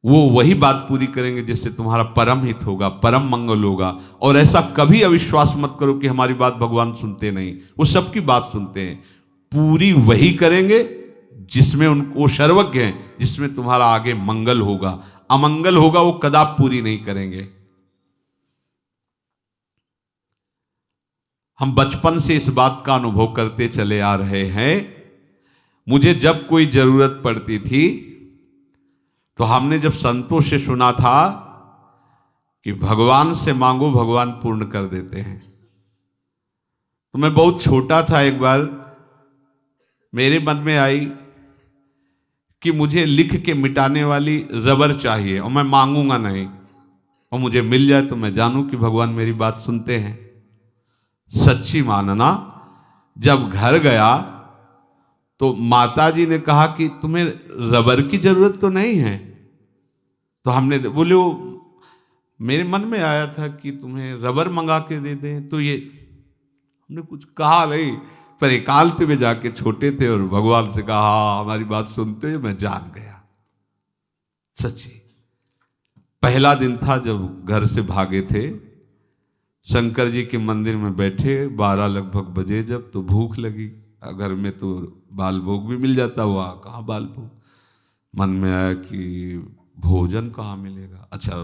वो वही बात पूरी करेंगे जिससे तुम्हारा परम हित होगा, परम मंगल होगा। और ऐसा कभी अविश्वास मत करो कि हमारी बात भगवान सुनते नहीं, वो सबकी बात सुनते हैं। पूरी वही करेंगे जिसमें वो सर्वज्ञ हैं, जिसमें तुम्हारा आगे मंगल होगा। अमंगल होगा वो कदापि पूरी नहीं करेंगे। हम बचपन से इस बात का अनुभव करते चले आ रहे हैं। मुझे जब कोई जरूरत पड़ती थी तो हमने जब संतों से सुना था कि भगवान से मांगो, भगवान पूर्ण कर देते हैं। तो मैं बहुत छोटा था, एक बार मेरे मन में आई कि मुझे लिख के मिटाने वाली रबर चाहिए और मैं मांगूंगा नहीं, और मुझे मिल जाए तो मैं जानूं कि भगवान मेरी बात सुनते हैं। सच्ची मानना, जब घर गया तो माताजी ने कहा कि तुम्हें रबर की जरूरत तो नहीं है। तो हमने बोले, वो मेरे मन में आया था कि तुम्हें रबर मंगा के दे दें। तो ये हमने कुछ कहा नहीं, पर एकांत में जाके, छोटे थे और भगवान से कहा, हाँ हमारी बात सुनते हैं। मैं जान गया। सच्ची पहला दिन था जब घर से भागे थे, शंकर जी के मंदिर में बैठे, 12 लगभग बजे जब, तो भूख लगी। घर में तो बाल भोग भी मिल जाता, हुआ कहाँ बाल भोग। मन में आया कि भोजन कहाँ मिलेगा। अच्छा,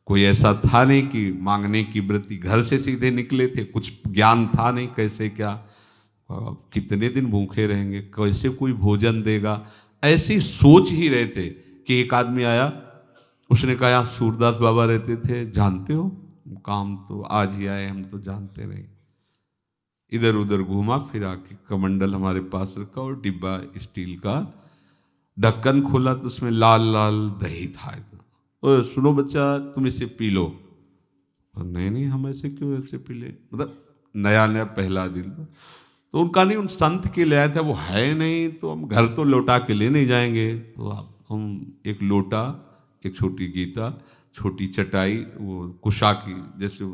कोई ऐसा था नहीं कि मांगने की वृत्ति, घर से सीधे निकले थे, कुछ ज्ञान था नहीं कैसे क्या, कितने दिन भूखे रहेंगे, कैसे कोई भोजन देगा, ऐसी सोच ही रहे थे कि एक आदमी आया। उसने कहा, यहाँ सूरदास बाबा रहते थे, जानते हो? काम तो आज ही आए, हम तो जानते नहीं। इधर उधर घूमा फिरा के कमंडल हमारे पास रखा और डिब्बा स्टील का, ढक्कन खोला तो उसमें लाल लाल दही था। ओए सुनो बच्चा, तुम इसे पी लो। नहीं नहीं, हम ऐसे क्यों ऐसे पी ले, मतलब नया नया पहला दिन। तो उनका नहीं, उन संत के ले आया था, वो है नहीं, तो हम घर तो लौटा के ले नहीं जाएंगे। तो हम एक लोटा, एक छोटी गीता, छोटी चटाई, वो कुशा की, जैसे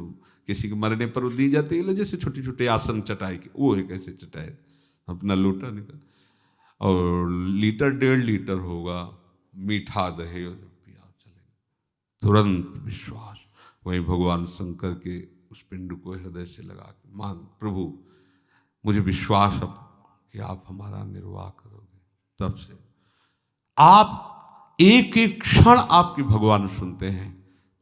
किसी के मरने पर वो दी जाती है, जैसे छोटे छोटे आसन चटाई की, वो एक ऐसे चटाई, अपना लोटा निकल, और लीटर 1.5 लीटर होगा मीठा दही, पिया चलेगा। तुरंत विश्वास, वही भगवान शंकर के उस पिंड को हृदय से लगा के, मांग प्रभु मुझे विश्वास अब कि आप हमारा निर्वाह करोगे। तब से आप एक एक क्षण आपकी भगवान सुनते हैं।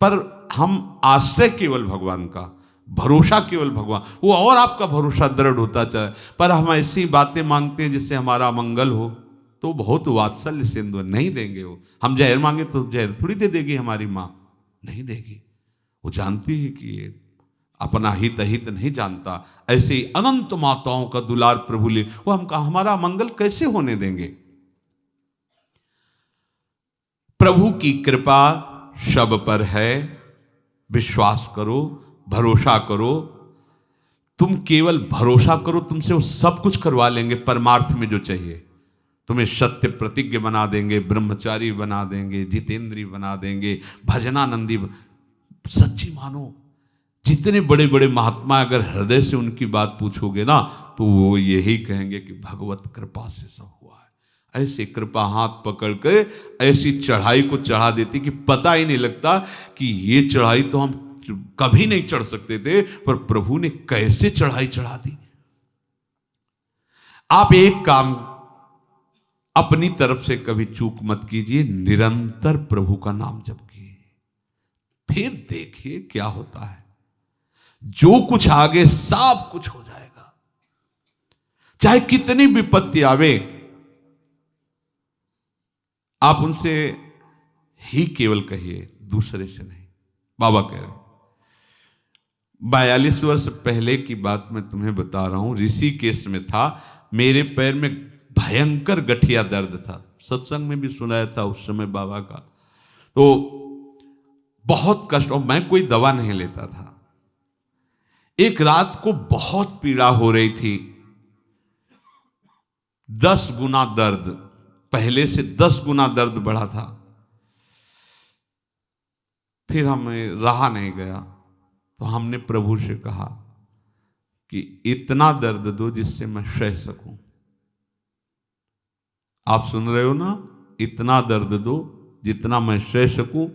पर हम आश्रय केवल भगवान का, भरोसा केवल भगवान, वो और आपका भरोसा दृढ़ होता चले। पर हम ऐसी बातें मांगते हैं जिससे हमारा मंगल हो, तो बहुत वात्सल्य सिंधु नहीं देंगे। वो हम जहर मांगे तो जहर थोड़ी दे देगी हमारी माँ, नहीं देगी। वो जानती है कि ये अपना हित अहित नहीं जानता। ऐसे ही अनंत माताओं का दुलार प्रभु ले, वो हम हमारा मंगल कैसे होने देंगे। प्रभु की कृपा सब पर है, विश्वास करो, भरोसा करो। तुम केवल भरोसा करो, तुमसे वो सब कुछ करवा लेंगे परमार्थ में जो चाहिए। तुम्हें सत्य प्रतिज्ञ बना देंगे, ब्रह्मचारी बना देंगे, जितेंद्री बना देंगे, भजनानंदी। सच्ची मानो, जितने बड़े बड़े महात्मा अगर हृदय से उनकी बात पूछोगे ना, तो वो यही कहेंगे कि भगवत कृपा से सब हुआ है। ऐसे कृपा हाथ पकड़ के ऐसी चढ़ाई को चढ़ा देती कि पता ही नहीं लगता कि ये चढ़ाई तो हम कभी नहीं चढ़ सकते थे, पर प्रभु ने कैसे चढ़ाई चढ़ा दी। आप एक काम अपनी तरफ से कभी चूक मत कीजिए, निरंतर प्रभु का नाम जपिए, फिर देखिए क्या होता है। जो कुछ आगे सब कुछ हो जाएगा। चाहे कितनी विपत्ति आवे, आप उनसे ही केवल कहिए, दूसरे से नहीं। बाबा कह रहे 42 वर्ष पहले की बात मैं तुम्हें बता रहा हूं। ऋषिकेश में था, मेरे पैर में भयंकर गठिया दर्द था। सत्संग में भी सुनाया था उस समय बाबा का। तो बहुत कष्ट, और मैं कोई दवा नहीं लेता था। एक रात को बहुत पीड़ा हो रही थी, 10 गुना दर्द, पहले से 10 गुना दर्द बढ़ा था। फिर हमें रहा नहीं गया, तो हमने प्रभु से कहा कि इतना दर्द दो जिससे मैं सह सकूं। आप सुन रहे हो ना, इतना दर्द दो जितना मैं सह सकूं।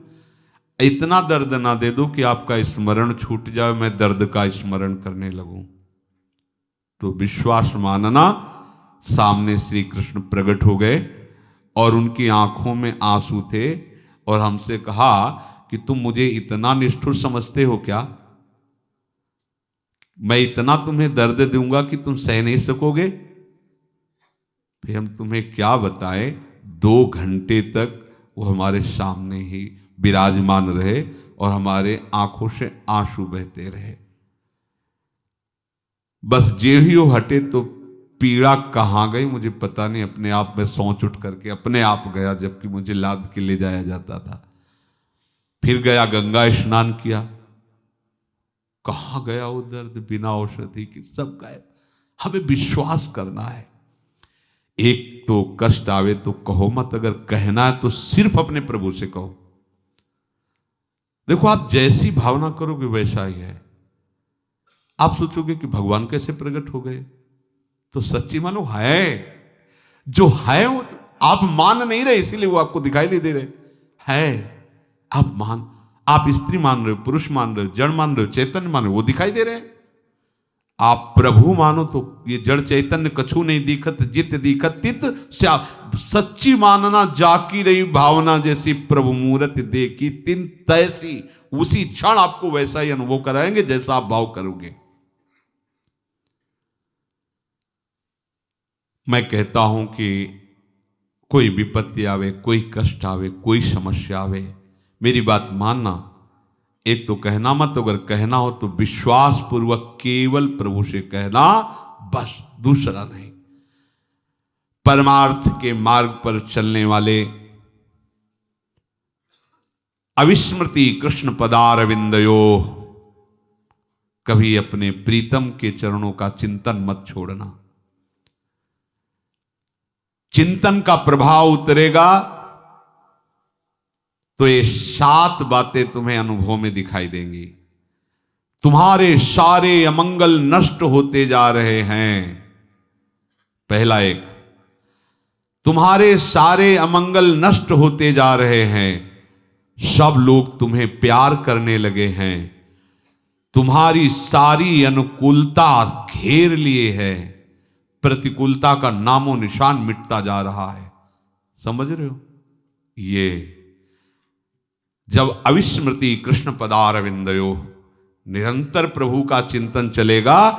इतना दर्द ना दे दो कि आपका स्मरण छूट जाए, मैं दर्द का स्मरण करने लगूं। तो विश्वास मानना, सामने श्री कृष्ण प्रकट हो गए और उनकी आंखों में आंसू थे और हमसे कहा कि तुम मुझे इतना निष्ठुर समझते हो क्या? मैं इतना तुम्हें दर्द दूंगा कि तुम सह नहीं सकोगे? फिर हम तुम्हें क्या बताएं, 2 घंटे तक वो हमारे सामने ही विराजमान रहे और हमारे आंखों से आंसू बहते रहे। बस जे ही वो हटे तो पीड़ा कहाँ गई मुझे पता नहीं, अपने आप में सोच उठ करके अपने आप गया, जबकि मुझे लाद के ले जाया जाता था। फिर गया, गंगा स्नान किया, कहाँ गया वो दर्द, बिना औषधि के सब गायब। हमें विश्वास करना है। एक तो कष्ट आवे तो कहो मत, अगर कहना है तो सिर्फ अपने प्रभु से कहो। देखो, आप जैसी भावना करोगे वैसा ही है। आप सोचोगे कि भगवान कैसे प्रकट हो गए, तो सच्ची मानो है, जो है वो तो आप मान नहीं रहे, इसीलिए वो आपको दिखाई नहीं दे रहे है। आप स्त्री मान रहे हो, पुरुष मान रहे हो, जड़ मान रहे हो, चैतन्य मान रहे हो, वो दिखाई दे रहे हैं। आप प्रभु मानो तो ये जड़ चैतन्य कछु नहीं दिखत, जित दिखत तित श्याम। सच्ची मानना, जाकी रही भावना, जैसी प्रभु मूरत देखी तिन तैसी। उसी क्षण आपको वैसा ही अनुभव कराएंगे जैसा आप भाव करोगे। मैं कहता हूं कि कोई विपत्ति आवे, कोई कष्ट आवे, कोई समस्या आवे, मेरी बात मानना। एक तो कहना मत, अगर कहना हो तो विश्वास पूर्वक केवल प्रभु से कहना, बस, दूसरा नहीं। परमार्थ के मार्ग पर चलने वाले अविस्मृति कृष्ण पदारविंदयो, कभी अपने प्रीतम के चरणों का चिंतन मत छोड़ना। चिंतन का प्रभाव उतरेगा तो ये 7 बातें तुम्हें अनुभव में दिखाई देंगी। तुम्हारे सारे अमंगल नष्ट होते जा रहे हैं। पहला एक, तुम्हारे सारे अमंगल नष्ट होते जा रहे हैं। सब लोग तुम्हें प्यार करने लगे हैं। तुम्हारी सारी अनुकूलता घेर लिए है। प्रतिकूलता का नामो निशान मिटता जा रहा है। समझ रहे हो? ये जब अविस्मृति कृष्ण पदारविंदयो, निरंतर प्रभु का चिंतन चलेगा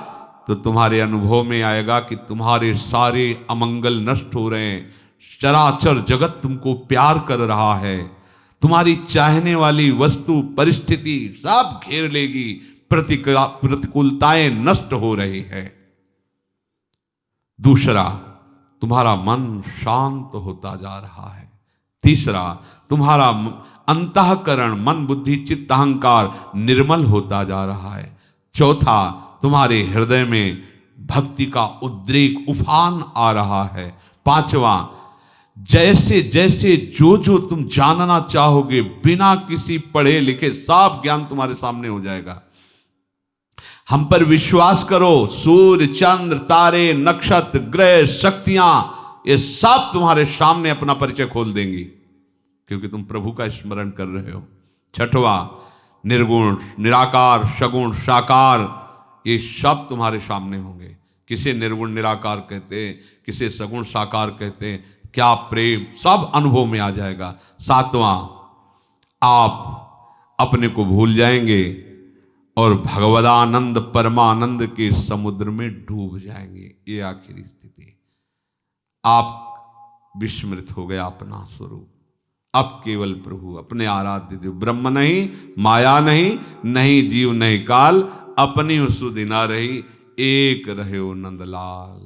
तो तुम्हारे अनुभव में आएगा कि तुम्हारे सारे अमंगल नष्ट हो रहे हैं। चराचर जगत तुमको प्यार कर रहा है। तुम्हारी चाहने वाली वस्तु परिस्थिति सब घेर लेगी। प्रतिकूलताएं नष्ट हो रही है। दूसरा, तुम्हारा मन शांत होता जा रहा है। तीसरा, तुम्हारा अंतःकरण, मन बुद्धि चित्त अहंकार निर्मल होता जा रहा है। चौथा, तुम्हारे हृदय में भक्ति का उद्रेक उफान आ रहा है। पांचवा, जैसे जैसे जो जो तुम जानना चाहोगे बिना किसी पढ़े लिखे सब ज्ञान तुम्हारे सामने हो जाएगा। हम पर विश्वास करो, सूर्य चंद्र तारे नक्षत्र ग्रह शक्तियां ये सब तुम्हारे सामने अपना परिचय खोल देंगी, क्योंकि तुम प्रभु का स्मरण कर रहे हो। छठवा, निर्गुण निराकार सगुण साकार ये सब तुम्हारे सामने होंगे। किसे निर्गुण निराकार कहते हैं, किसे सगुण साकार कहते हैं, क्या प्रेम, सब अनुभव में आ जाएगा। सातवां, आप अपने को भूल जाएंगे और भगवदानंद परमानंद के समुद्र में डूब जाएंगे। ये आखिरी स्थिति। आप विस्मृत हो गए अपना स्वरूप। अब केवल प्रभु, अपने आराध्य देव, ब्रह्म नहीं, माया नहीं, नहीं जीव नहीं काल, अपनी सुधि ना रही, एक रहे हो नंदलाल।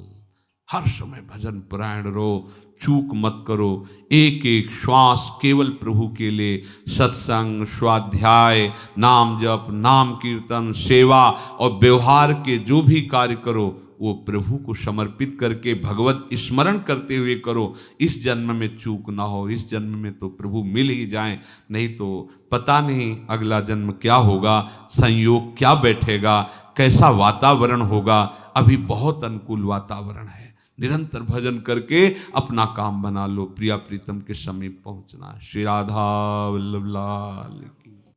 हर समय भजन परायण रहो, चूक मत करो। एक एक श्वास केवल प्रभु के लिए। सत्संग, स्वाध्याय, नाम जप, नाम कीर्तन, सेवा और व्यवहार के जो भी कार्य करो वो प्रभु को समर्पित करके भगवत स्मरण करते हुए करो। इस जन्म में चूक ना हो, इस जन्म में तो प्रभु मिल ही जाएं, नहीं तो पता नहीं अगला जन्म क्या होगा, संयोग क्या बैठेगा, कैसा वातावरण होगा। अभी बहुत अनुकूल वातावरण है, निरंतर भजन करके अपना काम बना लो, प्रिया प्रीतम के समीप पहुंचना। श्री राधा वल्लभ लाल।